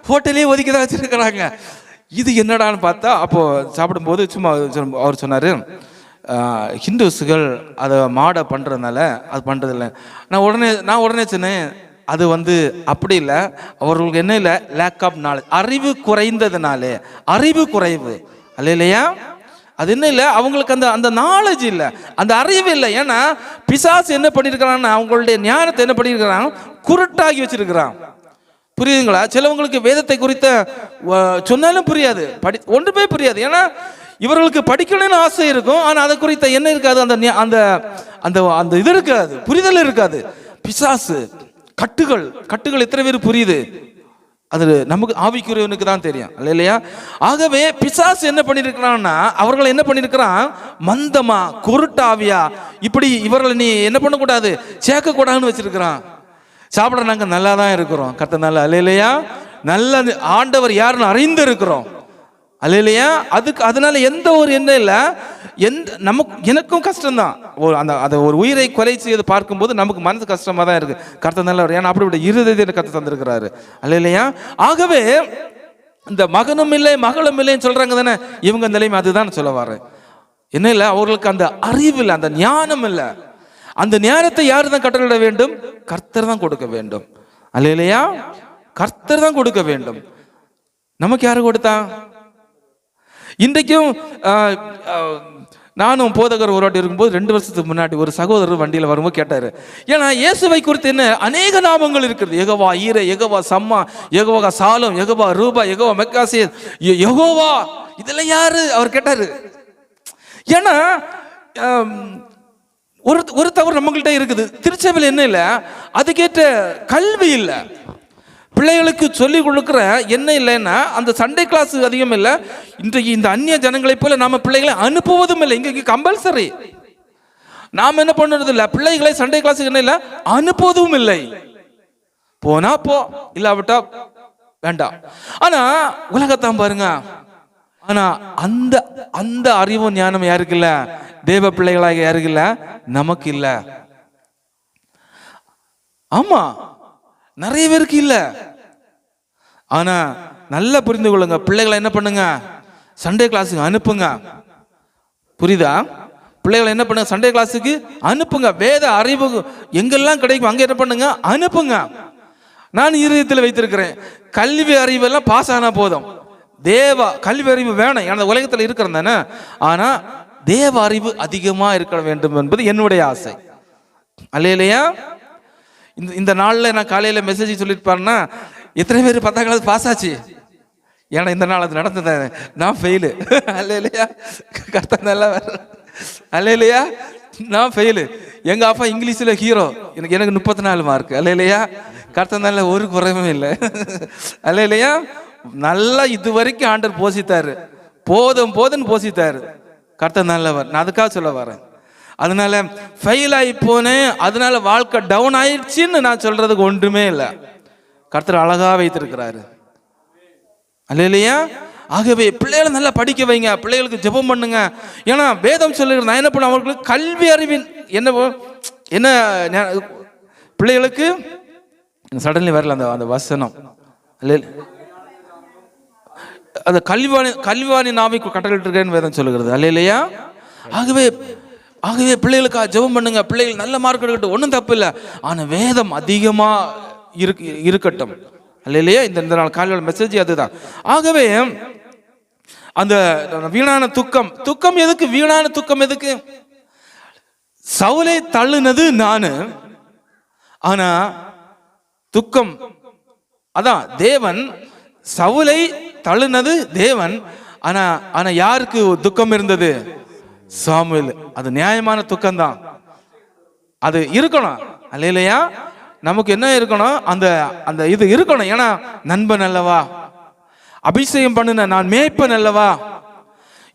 ஹோட்டலே ஒதுக்கி தான் வச்சுருக்கிறாங்க. இது என்னடான்னு பார்த்தா அப்போது சாப்பிடும்போது சும்மா அவர் சொன்னார், ஹிந்துஸுகள் அதை மாடை பண்ணுறதுனால அது பண்ணுறதில்ல. நான் உடனே சொன்னேன், அது அப்படி இல்லை, அவர்களுக்கு என்ன இல்லை, லேக் ஆஃப் நாலேஜ், அறிவு குறைந்ததுனாலே, அறிவு குறைவு. அல்ல இல்லையா? அது என்ன இல்லை, அவங்களுக்கு அந்த அந்த நாலேஜ் இல்லை, அந்த அறிவு இல்லை. ஏன்னா பிசாசு என்ன பண்ணியிருக்கிறான்னா அவங்களுடைய ஞானத்தை என்ன பண்ணியிருக்கிறான், குருட்டாகி வச்சிருக்கிறான். புரியுதுங்களா? சிலவங்களுக்கு வேதத்தை குறித்த சொன்னாலும் புரியாது, ஒன்றுமே புரியாது. ஏன்னா இவர்களுக்கு படிக்கணும்னு ஆசை இருக்கும், ஆனால் அதை குறித்த என்ன இருக்காது, அந்த அந்த அந்த அந்த இது இருக்காது, புரிதல் இருக்காது. பிசாசு கட்டுகள் எத்தனை பேர் புரியுது? அது நமக்கு ஆவிக்குரியவனுக்கு தான் தெரியும். அல்ல இல்லையா? ஆகவே பிசாசு என்ன பண்ணியிருக்கிறான்னா அவர்களை என்ன பண்ணியிருக்கிறான், மந்தமா குருட்டாவியா இப்படி இவர்களை நீ என்ன பண்ணக்கூடாது, சேர்க்க கூடாதுன்னு வச்சிருக்கிறான். சாப்பிட நாங்கள் நல்லா தான் இருக்கிறோம், கர்த்தர் நல்லா. அல்ல இல்லையா? நல்ல ஆண்டவர் யாருன்னு அறிந்து இருக்கிறோம். அல்ல இல்லையா? அதனால எந்த ஒரு என்ன இல்லை, எனக்கும் கஷ்டம்தான். அந்த ஒரு உயிரை கொலை செய்து பார்க்கும்போது நமக்கு மனசு கஷ்டமா தான் இருக்கு. கர்த்தர் நல்லவர், ஏன்னா அப்படிப்பட்ட இருதயத்தை கர்த்தர் தந்திருக்கிறாரு. அல்ல இல்லையா? ஆகவே இந்த மகனும் இல்லை மகளும் இல்லைன்னு சொல்றாங்க தானே, இவங்க நிலைமை அதுதான் சொல்ல வரேன். என்ன இல்லை, அவர்களுக்கு அந்த அறிவு இல்லை, அந்த ஞானம் இல்லை. அந்த ஞானத்தை யாரு தான் கட்டளையிட வேண்டும்? கர்த்தர் தான் கொடுக்க வேண்டும். அல்ல இல்லையா? கர்த்தர் தான் கொடுக்க வேண்டும். நமக்கு யாரு கொடுத்தா? இன்றைக்கும் நானும் போதகர் ஒரு வாட்டி இருக்கும்போது 2 வருஷத்துக்கு முன்னாடி ஒரு சகோதரர் வண்டியில் வரும்போது கேட்டாரு, ஏன்னா இயேசுவை குறித்து என்ன அநேக நாமங்கள் இருக்கிறது, யெகோவா ஈரே, யெகோவா சம்மா, யெகோவா சாலும், யெகோவா ரூபா, யெகோவா மெக்காசியர், யெகோவா, இதெல்லாம் யாரு அவர் கேட்டாரு. ஏன்னா ஒரு தவறு நம்மகிட்ட இருக்குது, திருச்சபையில் என்ன இல்லை, அதுக்கேற்ற கல்வி இல்லை. பிள்ளைகளுக்கு சொல்லிக் கொடுக்குற என்ன இல்லைன்னா அந்த சண்டே கிளாஸ் அதிகம் இல்லை. இன்றைக்கு இந்த அந்நிய ஜனங்களை போல நாம பிள்ளைகளை அனுப்புவதும் இல்லை. இங்கே கம்பல்சரி நாம் என்ன பண்ணுறது இல்லை, பிள்ளைகளை சண்டே கிளாஸுக்கு என்ன இல்லை, அனுப்புவதும் இல்லை. போனா போ, இல்லாவிட்டா வேண்டாம். ஆனா உலகத்தான் பாருங்க, ஆனா அந்த அந்த அறிவும் ஞானம் யாருக்கு இல்ல, தேவ பிள்ளைகளாக யாருக்கு இல்ல, நமக்கு இல்ல. ஆமா, நிறைய பேருக்கு இல்ல. ஆனா நல்லா புரிந்து கொள்ளுங்க, பிள்ளைகளை என்ன பண்ணுங்க, சண்டே கிளாஸுக்கு அனுப்புங்க. புரியுதா? பிள்ளைகளை என்ன பண்ணுங்க, சண்டே கிளாஸுக்கு அனுப்புங்க. வேத அறிவு எங்கெல்லாம் கிடைக்கும் அங்க என்ன பண்ணுங்க, அனுப்புங்க. நான் இருதயத்தில் வைத்திருக்கிறேன், கல்வி அறிவெல்லாம் பாஸ் ஆனா போதும், தேவ கல்வி அறிவு வேணும், ஏன்னா உலகத்தில் இருக்கிறது தானே. ஆனா தேவ அறிவு அதிகமா இருக்க வேண்டும் என்பது என்னுடைய ஆசை. அல்லையா? இந்த நாளில் நான் காலையில் மெசேஜ் சொல்லிட்டு பாருன்னா, எத்தனை பேர் 10ஆம் கிளாஸ் பாஸ் ஆச்சு? ஏன்னா இந்த நாள் அது நடந்தது, நான் ஃபெயிலு. அல்லையா? கர்த்தர் நல்லா அல்லையா? நான் ஃபெயிலு. எங்கள் அப்பா இங்கிலீஷில் ஹீரோ, எனக்கு 34 மார்க். அல்லையா? கர்த்தர் நல்ல ஒரு குறைவும் இல்லை. அல்லையா? நல்லா இது வரைக்கும் ஆண்டர் போசித்தாரு, போதும்னு போசித்தாரு. கர்த்தர் நல்லவர், நான் அதுக்காக சொல்ல வரேன். அதனால ஃபெயில் ஆகி போனேன், அதனால வாழ்க்கை டவுன் ஆயிடுச்சுன்னு நான் சொல்றதுக்கு ஒன்றுமே இல்லை. கர்த்தர் அழகா வைத்திருக்கிறாரு. அல்லையா? ஆகவே பிள்ளைகளை நல்லா படிக்க வைங்க, பிள்ளைகளுக்கு ஜெபம் பண்ணுங்க. ஏன்னா வேதம் சொல்லுகிறது, நான் என்ன பண்ண, அவர்களுக்கு கல்வி அறிவின் என்ன பிள்ளைகளுக்கு சடன்லி வரல அந்த வசனம், அந்த கல்விவாணி நாவை கட்டளையிட்டு இருக்கேன்னு வேதம் சொல்லுகிறது. அல்லையா? ஆகவே பிள்ளைகளுக்காக ஜெபம் பண்ணுங்க. பிள்ளைகள் நல்ல மார்க் எடுக்கட்டும், ஒன்றும் தப்பு இல்லை. ஆனால் வேதம் அதிகமா இருக்கட்டும். அல்லையா? இந்த நாள் காலையில் மெசேஜ் அதுதான். ஆகவே அந்த வீணான துக்கம் எதுக்கு? வீணான துக்கம் எதுக்கு? சவுலை தள்ளுனது நானு, ஆனா துக்கம் அதான் தேவன். சவுலை தள்ளுனது தேவன், ஆனா யாருக்கு துக்கம் இருந்தது? சாமுவேல். அது நியாயமான துக்கம்தான், அது இருக்கணும் அல்லையா? நமக்கு என்ன இருக்கணும், அந்த அந்த இது இருக்கணும். ஏன்னா நண்பன் அல்லவா, அபிஷேகம் பண்ணின நான் மேய்ப்பன் அல்லவா.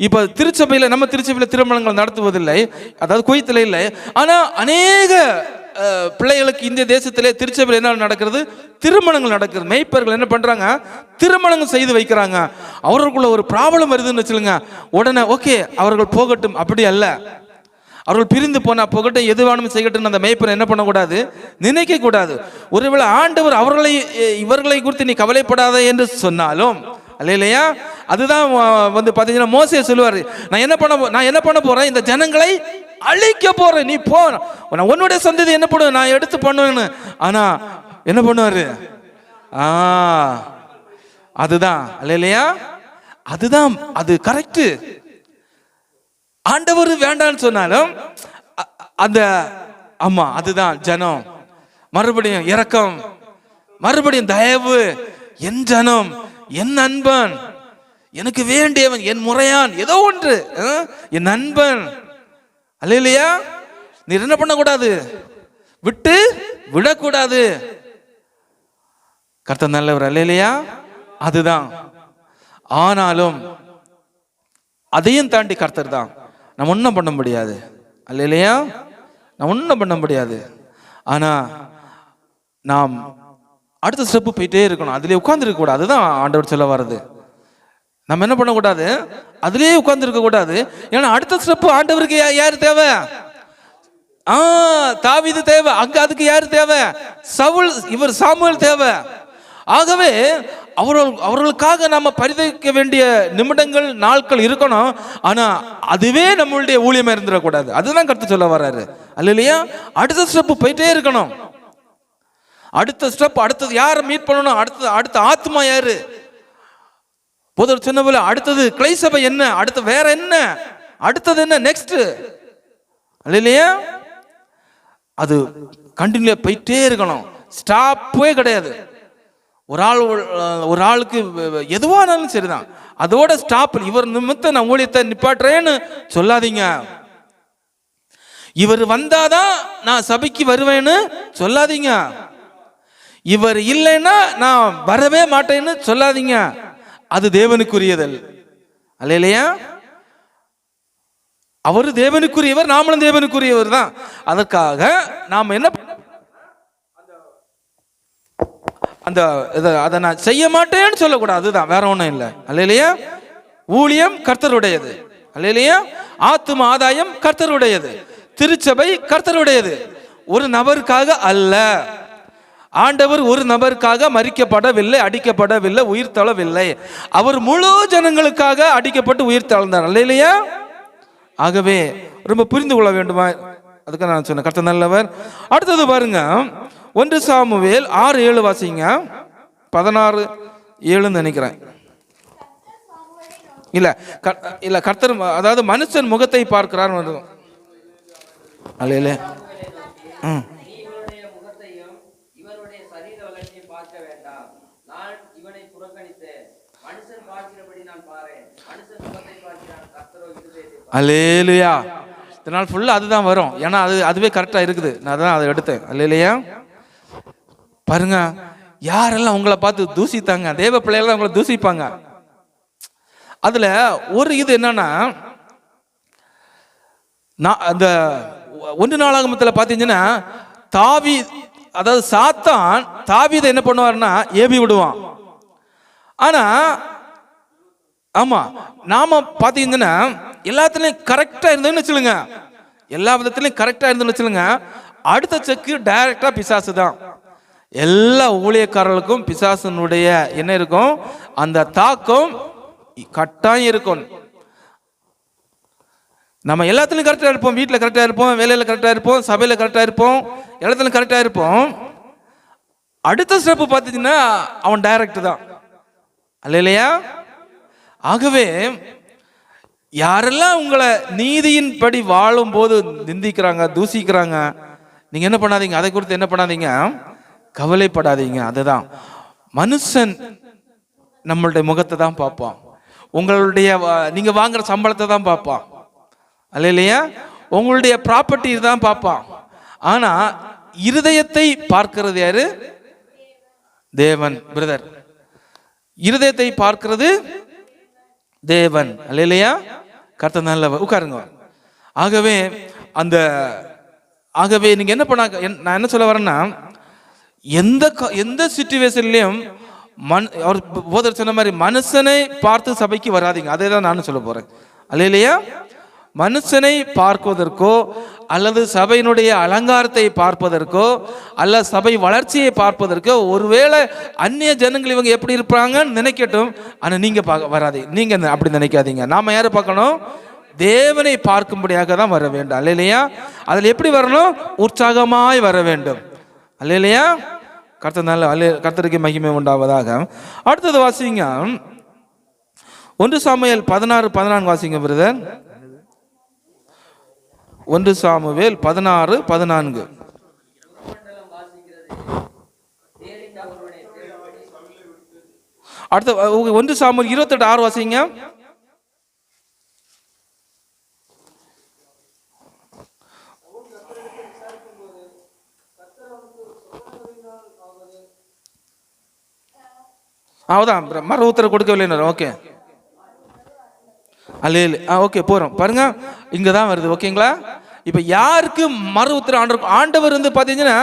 இப்ப திருச்சபையில, நம்ம திருச்சபையில திருமணங்கள் நடத்துவதில்லை, அதாவது குவைத்தில இல்லை. ஆனா அநேக பிள்ளைகளுக்கு இந்த தேசத்திலே திருச்சபையில் என்ன நடக்கிறது, திருமணங்கள் நடக்கிறது. மேய்ப்பர்கள் என்ன பண்றாங்க, திருமணங்கள் செய்து வைக்கிறாங்க. அவர்களுக்குள்ள ஒரு ப்ராப்ளம் வருதுன்னு வச்சுருங்க, உடனே ஓகே அவர்கள் போகட்டும். அப்படி அல்ல, அவர்கள் பிரிந்து போனா போகட்டும், எது வேணுமே செய்யட்டும். அந்த மேய்ப்பனை என்ன பண்ணக்கூடாது, நினைக்க கூடாது. ஒருவேளை ஆண்டவர் அவர்களை இவர்களை குறித்து நீ கவலைப்படாத என்று சொன்னாலும் அல்லையா, அதுதான் வந்து பாத்தீங்கன்னா மோசே சொல்லுவாரு, நான் என்ன பண்ண போறேன், இந்த ஜனங்களை அழிக்க போறேன், நீ போ, உன்னுடைய சந்ததி என்ன பண்ணுவேன், நான் எடுத்து பண்ணுவேன்னு. ஆனா என்ன பண்ணுவாரு, அதுதான் அல்லையா, அதுதான் அது கரெக்ட். ஆண்டவர் வேண்டான்னு சொன்னாலும் அந்த ஆமா அதுதான் ஜனம், மறுபடியும் இரக்கம், மறுபடியும் தயவு, என் ஜனம், என் நண்பன், எனக்கு வேண்டியவன், என் முறையான், ஏதோ ஒன்று, என் நண்பன் அல்லையா. நீ என்ன பண்ணக்கூடாது, விட்டு விடக்கூடாது. கர்த்தர் நல்லவர் அல்லையா, அதுதான். ஆனாலும் அதையும் தாண்டி கர்த்தர் தான், நம்ம ஒன்றும் பண்ண முடியாது அல்லையா, நம்ம ஒன்றும் பண்ண முடியாது. ஆனா நாம் அடுத்த ஸ்டெப்பு போயிட்டே இருக்கணும், அதுலேயே உட்கார்ந்துருக்க கூடாது. அதுதான் ஆண்டவர் சொல்ல வர்றது. நம்ம என்ன பண்ணக்கூடாது, அதுலேயே உட்கார்ந்துருக்க கூடாது. ஏன்னா அடுத்த ஸ்டெப்பு ஆண்டவருக்கு யார் தேவை, தாவீது தேவை. அங்க அதுக்கு யார் தேவை, சவுல், இவர் சாமுவேல் தேவை. ஆகவே அவர்களுக்காக நாம பரிதவிக்க வேண்டிய நிமிடங்கள், நாட்கள் இருக்கணும். ஆனா அதுவே நம்மளுடைய ஊழியமா இருந்துடக்கூடாது. அதுதான் கருத்து சொல்ல வர்றாரு அல்லையா. அடுத்த ஸ்டெப்பு போயிட்டே இருக்கணும். அடுத்த ஸ்டெப், அடுத்தது யாரை மீட் பண்ணணும், அடுத்த ஆத்மா யாரு. போதர் சொன்ன போல அடுத்தது கிளைசபை என்ன, அடுத்து வேற என்ன, அடுத்தது என்ன, நெக்ஸ்ட் இல்லையா. அது கண்டினியூ போயிட்டே இருக்கணும், ஸ்டாப்பே கிடையாது. ஒரு ஆளுக்கு எதுவானாலும் சரிதான், அதோட ஸ்டாப். இவர் நிமித்தம் நான் ஊழியத்தை நிப்பாட்டுறேன்னு சொல்லாதீங்க. இவர் வந்தாதான் நான் சபைக்கு வருவேன்னு சொல்லாதீங்க. இவர் இல்லைன்னா நான் வரவே மாட்டேன்னு சொல்லாதீங்க. அது தேவனுக்குரியதல் அல்லையா. அவரு தேவனுக்குரியவர், நாமளும் தேவனுக்குரியவர் தான். அதற்காக நாம் என்ன, அந்த அதை நான் செய்ய மாட்டேன்னு சொல்லக்கூடாது. அதுதான், வேற ஒன்றும் இல்லை அல்லையா. ஊழியம் கர்த்தருடையது அல்லையா. ஆத்தும ஆதாயம் கர்த்தருடையது, திருச்சபை கர்த்தருடையது, ஒரு நபருக்காக அல்ல. ஆண்டவர் ஒரு நபருக்காக மரிக்கப்படவில்லை, அடிக்கப்படவில்லை, உயிர் தழவில்லை. அவர் முழு ஜனங்களுக்காக அடிக்கப்பட்டு உயிர் தழந்தார் அல்லையா. ஆகவே ரொம்ப புரிந்து கொள்ள வேண்டுமா, அதுக்கு நான் சொன்னேன் கர்த்தர் நல்லவர். அடுத்தது பாருங்க, 1 சாமுவேல் 6:7 வாசிங்க. 16:7 நினைக்கிறேன். இல்ல கர்த்தர், அதாவது மனுஷன் முகத்தை பார்க்கிறார் அல்ல. அல்லேலூயா. இதனால் ஃபுல்லா அதுதான் வரும், ஏன்னா அதுவே கரெக்டா இருக்குது. நான் தான் அதை எடுத்தேன் அல்லேலூயா. பாருங்க, யாரெல்லாம் உங்களை பார்த்து தூசித்தாங்க, தேவ பிள்ளைகள் உங்களை தூசிப்பாங்க. அதுல ஒரு இது என்னன்னா, அந்த 1 நாளாகமத்தில் பார்த்தீங்கன்னா அதாவது சாத்தான் தாவீதை என்ன பண்ணுவார்னா ஏவி விடுவான். ஆனா ஆமா, நாம பாத்தீங்கன்னா எல்லாத்துலயும் கரெக்டா இருந்தோம்னு வச்சுலுங்க, எல்லா விதத்திலையும் கரெக்டா இருந்தோம்னு வச்சுலுங்க, அடுத்த செக்கு டைரக்டா பிசாசு தான். எல்லா ஊழியக்காரர்களுக்கும் பிசாசனுடைய என்ன இருக்கும், அந்த தாக்கம் கட்டாயம் இருக்கும். நம்ம எல்லாத்துலயும் கரெக்டா இருப்போம், வீட்டில் கரெக்டா இருப்போம், வேலையில கரெக்டா இருப்போம், சபையில கரெக்டா இருப்போம், எல்லாத்துலயும் கரெக்டா இருப்போம். அடுத்த ஸ்டெப் பார்த்தீங்கன்னா அவன் டைரக்ட் தான் இல்லையா. ஆகவே யாரெல்லாம் உங்களை நீதியின் படி வாழும் போது நிந்திக்கிறாங்க, தூசிக்கிறாங்க, நீங்க என்ன பண்ணாதீங்க, அதை குறித்து என்ன பண்ணாதீங்க, கவலைப்படாதீங்க. அதுதான், மனுஷன் நம்மளுடைய முகத்தை தான் பார்ப்பான், உங்களுடைய நீங்க வாங்குற சம்பளத்தை தான் பார்ப்பான் அல்லேலூயா. உங்களுடைய ப்ராப்பர்ட்டி தான் பார்ப்பான். ஆனா இருதயத்தை பார்க்கிறது யாரு? தேவன். பிரதர், இருதயத்தை பார்க்கிறது தேவன். அல்லேலூயா. கர்த்தர் நல்லவர். உட்காருங்க. ஆகவே நீங்க என்ன பண்ண, நான் என்ன சொல்ல வரேன்னா, எந்த சிச்சுவேஷன்லயும் அவர் போதர் சொன்ன மாதிரி மனுஷனை பார்த்து சபைக்கு வராதீங்க. அதே தான் நானும் சொல்ல போறேன். அல்லேலூயா. மனுஷனை பார்ப்பதற்கோ அல்லது சபையினுடைய அலங்காரத்தை பார்ப்பதற்கோ அல்ல சபை வளர்ச்சியை பார்ப்பதற்கோ, ஒருவேளை அந்நிய ஜனங்கள் இவங்க எப்படி இருப்பாங்கன்னு நினைக்கட்டும், ஆனால் நீங்க வராதீங்க. நீங்க அப்படி நினைக்காதீங்க. நாம யாரை பார்க்கணும்? தேவனை பார்க்கும்படியாக தான் வர வேண்டும். அல்லேலூயா. அதில் எப்படி வரணும்? உற்சாகமாய் வர வேண்டும். அல்லேலூயா. கர்த்தருக்கு மகிமை உண்டாவதாக. அடுத்தது வாசிங்க, 1 சாமுவேல் 16:14 வாசிங்க பிரதர். 1 சாமுவேல் 16:14. அடுத்த 1 சாமுவேல் 28:6 வாசிங்க. அதான் மர உத்தரவு கொடுக்கவில்லை. ஓகே, ஓகே போறோம் பாருங்க, இங்க தான் வருது. ஓகேங்களா? இப்ப யாருக்கு மறு உத்தரவு? ஆண்டவர் வந்து பாத்தீங்கன்னா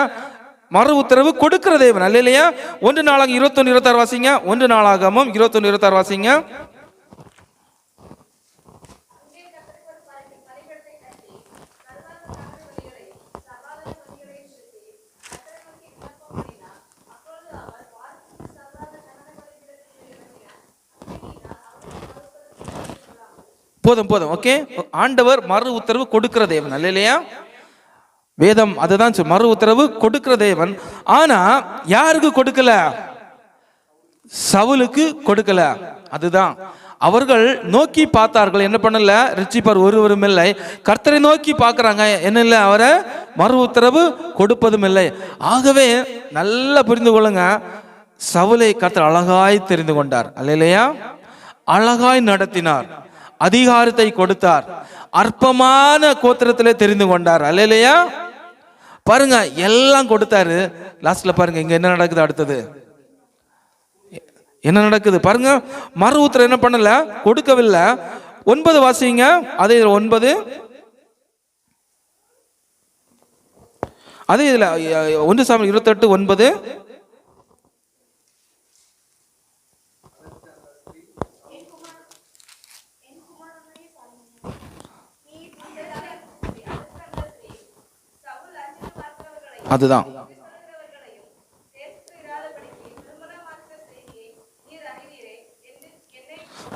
மறு உத்தரவு கொடுக்கிற தேவன். அல்லேலூயா. 1 நாளாகமம் 21:26 வாசிங்க. 1 நாளாகமம் 21:26 வாசிங்க. போதும். ஓகே, ஆண்டவர் மறு உத்தரவு கொடுக்கிற தேவன். அல்லேலூயா. வேதம் அதுதான் மறு உத்தரவு கொடுக்கிற தேவன். ஆனா யாருக்கு கொடுக்கல? சவுலுக்கு கொடுக்கல. அதுதான் அவர்கள் நோக்கி பார்த்தார்கள், என்ன பண்ணல? ரட்சிப்பர் ஒருவரும் இல்லை. கர்த்தரை நோக்கி பார்க்கறாங்க, என்ன இல்லை? அவரை மறு உத்தரவு கொடுப்பதும் இல்லை. ஆகவே நல்லா புரிந்து கொள்ளுங்க, சவுலை கர்த்தர் அழகாய் தெரிந்து கொண்டார். அல்லேலூயா. அழகாய் நடத்தினார், அதிகாரத்தை கொடுத்தார், அற்பமான கோத்திரத்திலே தெரிந்து கொண்டார். அல்லேலூயா. பாருங்க, எல்லாம் கொடுத்தாரு. லாஸ்ட்ல பாருங்க இங்க என்ன நடக்குது. அடுத்தது என்ன நடக்குது பாருங்க. மறு உத்தரவு என்ன பண்ணல? கொடுக்கவில்லை. 9 வாசிங்க. அதே 9, அதே இதுல 1 சாமுவேல் 28:9. அதுதான்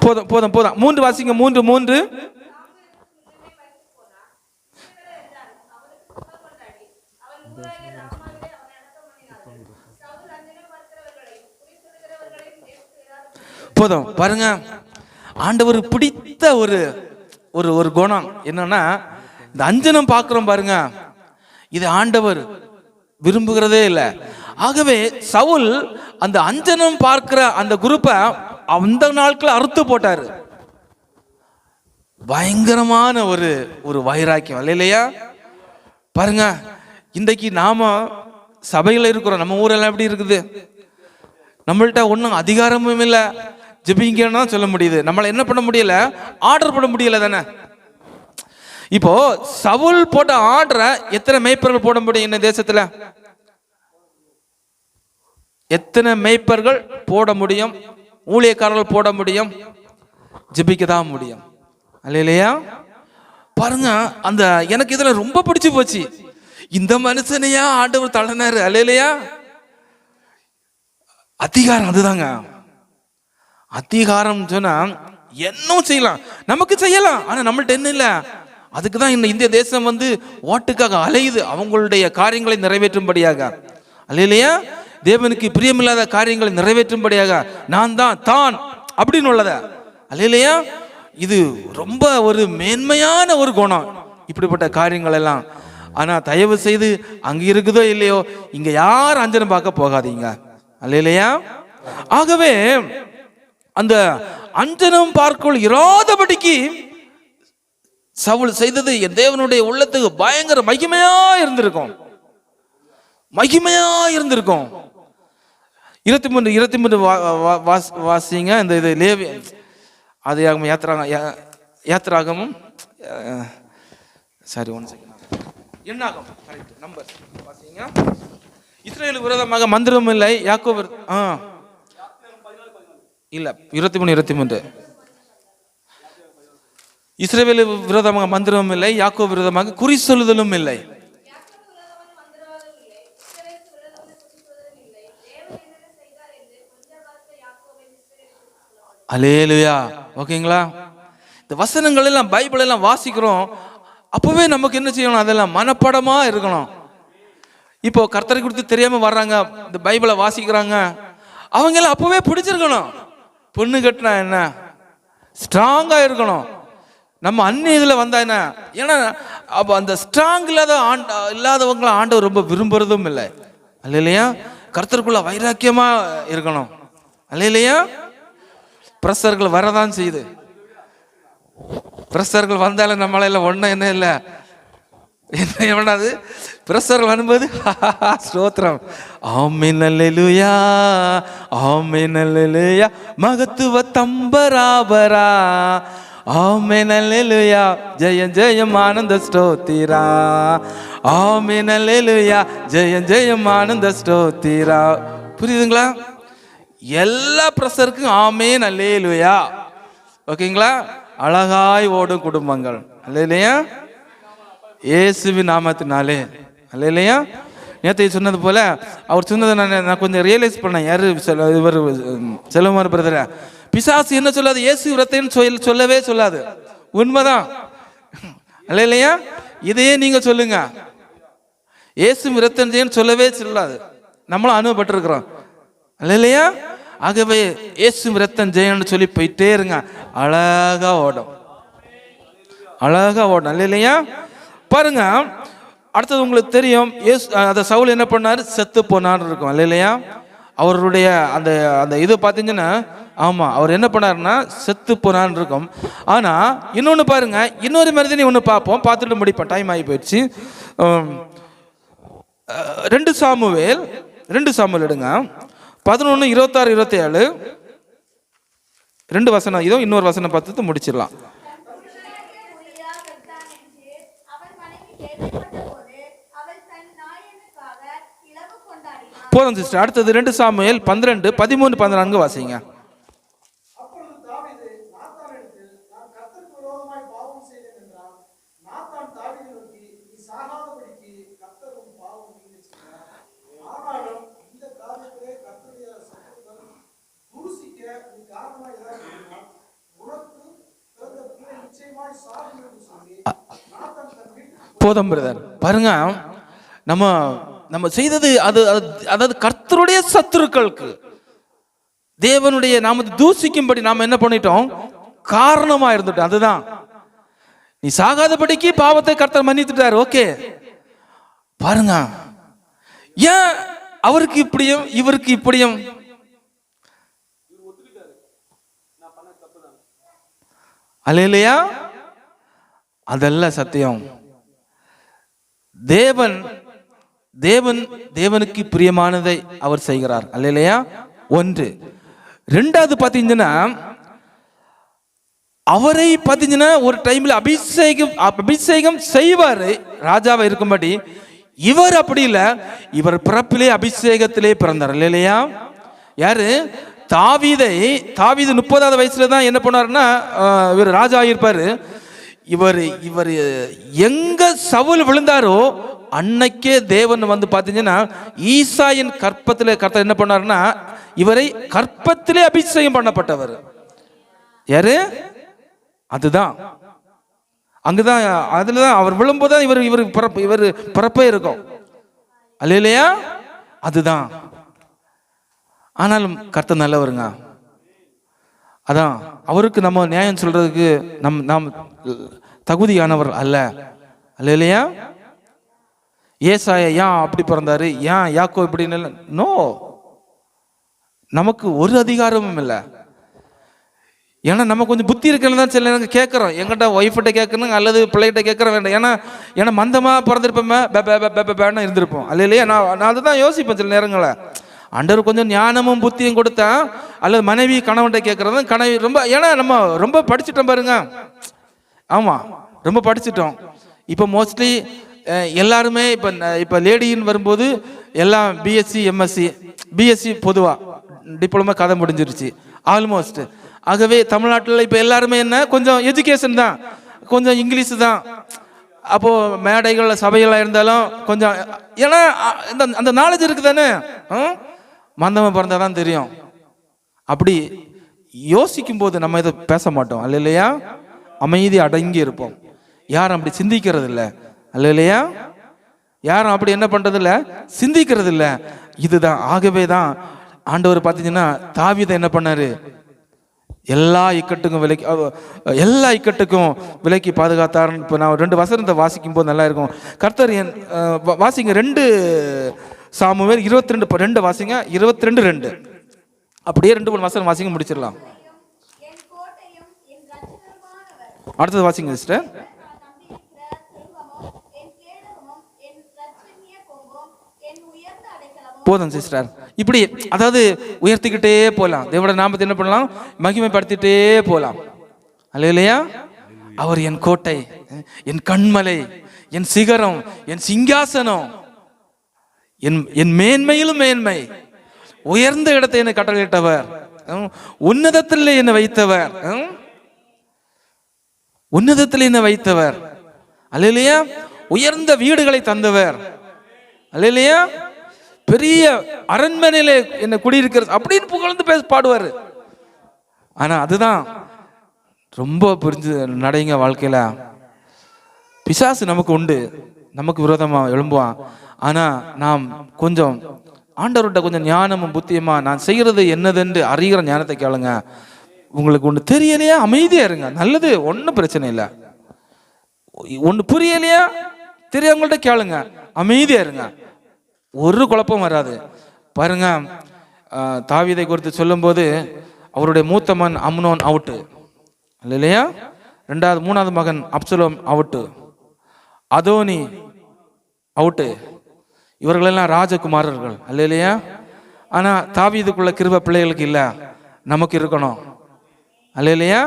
போதும். 3 வாசிங்க. 3. போதும். பாருங்க, ஆண்டவர் பிடித்த ஒரு குணம் என்னன்னா, இந்த அஞ்சனம் பார்க்கிறோம் பாருங்க, இது ஆண்டவர் விரும்புகிறதே இல்லை. ஆகவே சவுல் அந்த அஞ்சனம் பார்க்கிற அந்த குரூப்பை அந்த நாட்கள் அறுத்து போட்டாரு. பயங்கரமான ஒரு வைராக்கியம். இல்லையா? பாருங்க, இன்றைக்கு நாம சபையில் இருக்கிறோம். நம்ம ஊரெல்லாம் எப்படி இருக்குது? நம்மள்ட்ட ஒன்றும் அதிகாரமும் இல்லை, ஜெபிங்கன்னா சொல்ல முடியுது. நம்மளை என்ன பண்ண முடியல? ஆர்டர் பண்ண முடியல தானே. இப்போ சவுல் போட்ட ஆர்டரை எத்தனை மேய்ப்பர்கள் போட முடியும் இந்த தேசத்துல? எத்தனை மேய்ப்பர்கள் போட முடியும்? ஊழியக்காரர்கள் போட முடியும்? ஜெபிக்க தான் முடியும். அல்லேலூயா. பாருங்க, அந்த எனக்கு இதுல ரொம்ப பிடிச்சு போச்சு. இந்த மனுஷனையா ஆண்டவர் தள்ளனாரு. அல்லேலூயா. அதிகாரம் அதுதாங்க. அதிகாரம் சொன்னா என்ன செய்யலாம், நமக்கு செய்யலாம். ஆனா நம்மள்ட்ட என்ன இல்லை. அதுக்குதான் இந்த இந்திய தேசம் ஓட்டுக்காக அலையுது, அவங்களுடைய காரியங்களை நிறைவேற்றும்படியாக. அல்லேலூயா. தேவனுக்கு பிரியமில்லாத காரியங்களை நிறைவேற்றும்படியாக நான் தான் அப்படின்னு உள்ளத. அல்லேலூயா. இது ரொம்ப ஒரு மேன்மையான ஒரு குணம், இப்படிப்பட்ட காரியங்கள் எல்லாம். ஆனா தயவு செய்து அங்க இருக்குதோ இல்லையோ, இங்க யார் அஞ்சனம் பார்க்க போகாதீங்க. அல்லேலூயா. ஆகவே அந்த அஞ்சனம் பார்க்க இராதபடிக்கு சவுல் செய்தது என் தேவனுடைய உள்ளத்துக்கு பயங்கர மகிமையா இருந்திருக்கும், மகிமையா இருந்திருக்கும். 23 வாசிங்க. இந்த இது லேவி ஆதியாகமம் யாத்திராகமும் சாரி ஒன் செகண்ட் என்னாகும் கரெக்ட் நம்பர் வாசிங்க. இஸ்ரேலுக்கு விரோதமாக மந்திரம் இல்லை, யாக்கோபு இல்ல 23 இஸ்ரவேலுக்கு விரோதமாக மந்திரமும் இல்லை, யாக்கோபு விரோதமாக குறி சொல்லுதலும் இல்லை. அல்லேலூயா. ஓகேங்களா? இந்த வசனங்கள் எல்லாம் பைபிள் எல்லாம் வாசிக்கிறோம், அப்பவே நமக்கு என்ன செய்யணும், அதெல்லாம் மனப்பாடமா இருக்கணும். இப்போ கர்த்தரை குறித்து தெரியாம வர்றாங்க, இந்த பைபிளை வாசிக்கிறாங்க, அவங்க எல்லாம் அப்பவே பிடிச்சிருக்கணும். பொண்ணு கட்டினா என்ன, ஸ்ட்ராங்கா இருக்கணும். நம்ம அந்நிய இதுல வந்தா என்ன, ஏன்னா அப்ப அந்த ஸ்ட்ராங் இல்லாதவங்களை ஆண்டவர் ரொம்ப விரும்புறதும் இல்லை. அல்லையா? கர்த்தருக்குள்ள வைராக்கியமா இருக்கணும். அல்லையா? பிரஷர்கள் வரதான் செய்யுது, பிரஷர்கள் வந்தாலும் நம்மளால ஒன்றும் என்ன இல்லை, என்ன எவனாது பிரஷர்கள் வரும்போது ஸ்தோத்திரம், ஆமென் அல்லேலூயா, ஆமென் அல்லேலூயா, மகத்துவ தம்பராபரா, ஆமென் அல்லேலூயா, ஜெயம் ஜெயம் ஆனந்த ஸ்தோத்திரா, ஆமென் அல்லேலூயா, ஜெயம் ஜெயம் ஆனந்த ஸ்தோத்திரா. புரியுதுங்களா? எல்லா பிரஷருக்கும் ஆமென் அல்லேலூயா. ஓகேங்களா? அழகாய் ஓடும் குடும்பங்கள். அல்லேலூயா, இயேசுவின் நாமத்தினாலே. அல்லேலூயா. நேற்று சொன்னது போல அவர் சொன்னதை நான் கொஞ்சம் ரியலைஸ் பண்ணேன். யாரு இவர் செல்வமார் பிரதர, பிசாசு என்ன சொல்லாது, இயேசு விரத்தைன்னு சொல்லவே சொல்லாது. உண்மைதான். அல்லேலூயா. இதையே நீங்க சொல்லுங்க, இயேசு விரத்தன் சொல்லவே சொல்லாது. நம்மளும் அனுபவப்பட்டிருக்கிறோம். அல்லேலூயா. ஆகவே இயேசு விரத்தன் ஜெயன்னு சொல்லி போயிட்டே இருங்க, அழகா ஓடும், அழகா ஓடும். அல்லேலூயா. பாருங்க, அடுத்தது உங்களுக்கு தெரியும், அந்த சவுல் என்ன பண்ணாரு, செத்து போனார் இருக்கும். அல்லேலூயா. அவருடைய அந்த அந்த இது பார்த்தீங்கன்னா, ஆமா, அவர் என்ன பண்ணாருன்னா செத்து போனான்னு இருக்கும். ஆனா இன்னொன்னு பாருங்க, இன்னொரு மனிதனை ஒன்று பார்ப்போம், பார்த்துட்டு முடிப்போம், டைம் ஆகி போயிடுச்சு. 2 சாமுவேல் எடுங்க, 11, 26, 27 2 வசனம். இதோ இன்னொரு வசனம் பார்த்துட்டு முடிச்சிடலாம். போதும் சிஸ்டர். அடுத்தது 2 சாமுவேல் 12, 13, 14 வாசிங்க. போதும் பிரதர். பாருங்க, நம்ம செய்தது அதாவது கர்த்தருடைய சத்துருக்களுக்கு தேவனுடைய நாமத்தை தூசிக்கும்படி நாம என்ன பண்ணிட்டோம், காரணமா இருந்துட்டோம். அதுதான், நீ சாகாதபடிக்கு பாவத்தை கர்த்தர் மன்னித்துட்டார். ஓகே, பாருங்க, ஏன் அவருக்கு இப்படியும் இவருக்கு இப்படியும்? அல்லேலூயா. அதெல்லாம் சத்தியம். தேவனுக்கு பிரியமானதை அவர் செய்கிறார். அல்லேலூயா. 1. 2வது பாத்தீங்கன்னா, அவரை பாத்தீங்கன்னா ஒரு டைம்ல அபிஷேகம் செய்வாரு ராஜாவா இருக்கும்படி. இவர் அப்படி இல்ல, இவர் பிறப்பிலே அபிஷேகத்திலே பிறந்தார். அல்லேலூயா. யாரு? தாவீது 30வது வயசுல தான் என்ன பண்ணாருன்னா இவர் ராஜா ஆகியிருப்பாரு. இவர் எங்க சவுல் விழுந்தாரோ அன்னைக்கே தேவன் வந்து பாத்தீங்கன்னா ஈசாயின் கற்பத்திலே கர்த்தர் என்ன பண்ணாருன்னா இவரை கற்பத்திலே அபிஷேகம் பண்ணப்பட்டவர். யாரு? அதுதான், அங்குதான், அதுலதான் அவர் விழும்போது இவர் பிறப்பே இருக்கும். அல்லேலூயா. அதுதான். ஆனாலும் கர்த்தர் நல்லவருங்க. அதான், அவருக்கு நம்ம நியாயம் சொல்றதுக்கு நாம் தகுதியானவர் அல்ல. அல்லேலூயா. ஏசாயா ஏன் அப்படி பிறந்தாரு, ஏன் யாக்கோ இப்படின்னு, நோ, நமக்கு ஒரு அதிகாரமும் இல்லை. ஏன்னா நம்ம கொஞ்சம் புத்தி இருக்கிறது தான் சில நேரம் கேட்குறோம், எங்கிட்ட ஒய்ஃப்கிட்ட கேட்கணும் அல்லது பிள்ளைகிட்ட கேட்குற வேண்டாம். ஏன்னா மந்தமாக பிறந்திருப்போமே, பேன்னு இருந்திருப்போம். அல்ல இல்லையா? நான் அதுதான் யோசிப்பேன் சில நேரங்களில். ஆண்டவர் கொஞ்சம் ஞானமும் புத்தியும் கொடுத்தா, அல்லது மனைவி கணவன்கிட்ட கேட்குறதும், கனவி ரொம்ப, ஏன்னா நம்ம ரொம்ப படிச்சுட்டோம் பாருங்க. ஆமாம், ரொம்ப படிச்சுட்டோம். இப்போ மோஸ்ட்லி எல்லாருமே இப்போ லேடின்னு வரும்போது எல்லாம் பிஎஸ்சி எம்எஸ்சி, பிஎஸ்சி பொதுவாக டிப்ளமா கதை முடிஞ்சிருச்சு ஆல்மோஸ்ட். ஆகவே தமிழ்நாட்டில் இப்போ எல்லாருமே என்ன, கொஞ்சம் எஜுகேஷன் தான், கொஞ்சம் இங்கிலீஷு தான். அப்போது மேடைகள் சபைகளாக இருந்தாலும் கொஞ்சம், ஏன்னா அந்த நாலேஜ் இருக்குது தானே. மந்தமாக பிறந்தால் தான் தெரியும். அப்படி யோசிக்கும் போது நம்ம இதை பேச மாட்டோம், அல்ல இல்லையா? அமைதி அடங்கி இருப்போம். யாரும் அப்படி சிந்திக்கிறது இல்லை, அல்ல இல்லையா? யாரும் அப்படி என்ன பண்றது இல்லை, சிந்திக்கிறது இல்லை. இதுதான். ஆகவே தான் ஆண்டவர் பார்த்தீங்கன்னா தாவீதை என்ன பண்ணாரு, எல்லா இக்கட்டுக்கும் விலக்கி பாதுகாத்தாருன்னு. இப்போ நான் 2 வசனத்தை வாசிக்கும் போது நல்லா இருக்கும். கர்த்தர் வாசிங்க 2 சாமுவேல் 22 வாசிங்க, 22:2. அப்படியே 2-3 வசனம் வாசிங்க, முடிச்சிடலாம். அடுத்தது வாசிங்க சிஸ்டர். போதும் சிஸ்டர். இப்படி அதாவது உயர்த்திக்கிட்டே போகலாம், தேவட நாமத்தை என்ன பண்ணலாம், மகிமைப்படுத்திட்டே போகலாம், அல்ல இல்லையா? அவர் என் கோட்டை, என் கண்மலை, என் சிகரம், என் சிங்காசனம், என் மேன்மையிலும் மேன்மை, உயர்ந்த இடத்தை என்னை கட்டளையிட்டவர், உன்னதத்தில் என்னை வைத்தவர், உன்னதத்தில் என்னை வைத்தவர், அல்ல இல்லையா? உயர்ந்த வீடுகளை தந்தவர், அல்ல இல்லையா? பெரிய அரண்மனையில என்ன குடியிருக்கிறது அப்படின்னு புகழ்ந்து பாடுவார். ஆனா அதுதான் ரொம்ப புரிஞ்சு நடைங்க வாழ்க்கையில. பிசாசு நமக்கு உண்டு, நமக்கு விரோதமா எழும்புவான். ஆனா நாம் கொஞ்சம் ஆண்டவர்கிட்ட கொஞ்சம் ஞானமும் புத்தியமா, நான் செய்யறது என்னதுன்னு அறிகிற ஞானத்தை கேளுங்க. உங்களுக்கு ஒண்ணு தெரியலையா, அமைதியா இருங்க, நல்லது, ஒன்றும் பிரச்சனை இல்லை. ஒண்ணு புரியலையா, தெரியவங்கள்ட்ட கேளுங்க, அமைதியா இருங்க, ஒரு குழப்பம் வராது. பாருங்க, தாவீதை குறித்து சொல்லும் போது அவருடைய மூத்த மகன் அம்னோன் அவுட்டு, இல்லையா? 3வது மகன் அப்சலோம் அவுட்டு, அதோனி அவுட்டு. இவர்களெல்லாம் ராஜகுமாரர்கள், அல்ல இல்லையா? ஆனா தாவீதுக்குள்ள கிருபை பிள்ளைகளுக்கு இல்லை, நமக்கு இருக்கணும், அல்ல இல்லையா?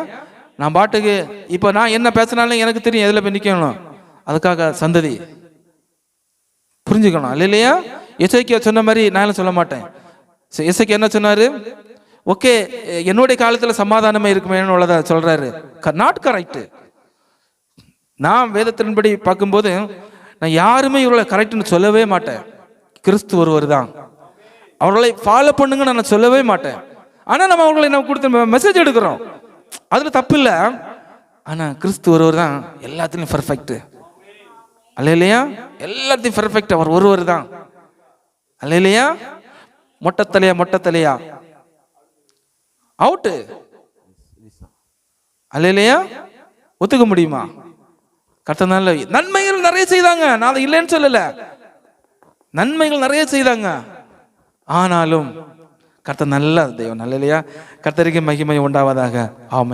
நான் பாட்டுக்கு இப்போ நான் என்ன பேசினாலும் எனக்கு தெரியும் எதில் போய் நிற்கணும். அதுக்காக சந்ததி புரிஞ்சுக்கணும், அல்ல இல்லையா? எசேக்கியா சொன்ன மாதிரி நான் சொல்ல மாட்டேன். எசேக்கியா என்ன சொன்னாரு, ஓகே என்னுடைய காலத்துல சமாதானமே இருக்குமேன்னு உள்ளதை சொல்றாரு. Not correct. நான் வேதத்தின்படி பார்க்கும்போது நான் யாருமே இவர்களை கரெக்ட்னு சொல்லவே மாட்டேன். கிறிஸ்து ஒருவர் தான், அவர்களை ஃபாலோ பண்ணுங்கன்னு நான் சொல்லவே மாட்டேன். ஆனா நம்ம அவர்களை நம்ம கொடுத்த மெசேஜ் எடுக்கிறோம், அதுல தப்பு இல்லை. ஆனா கிறிஸ்து ஒருவர் தான் எல்லாத்துலயும் பர்ஃபெக்ட், அல்ல இல்லையா? எல்லாத்தையும் பர்ஃபெக்ட் அவர் ஒருவர் தான், அல்ல இல்லையா? மொட்டை தலையா அவுட்டு, அல்ல இல்லையா? ஒத்துக்க முடியுமா? கர்த்தனால நன்மைகள் நிறைய செய்தாங்க, நான் அதை இல்லைன்னு சொல்லல, நன்மைகள் நிறைய செய்தாங்க. ஆனாலும் கர்த்தர் நல்ல தெய்வம், நல்ல இல்லையா? கர்த்தருக்கு மகிமை உண்டாவதாக. ஆமென்.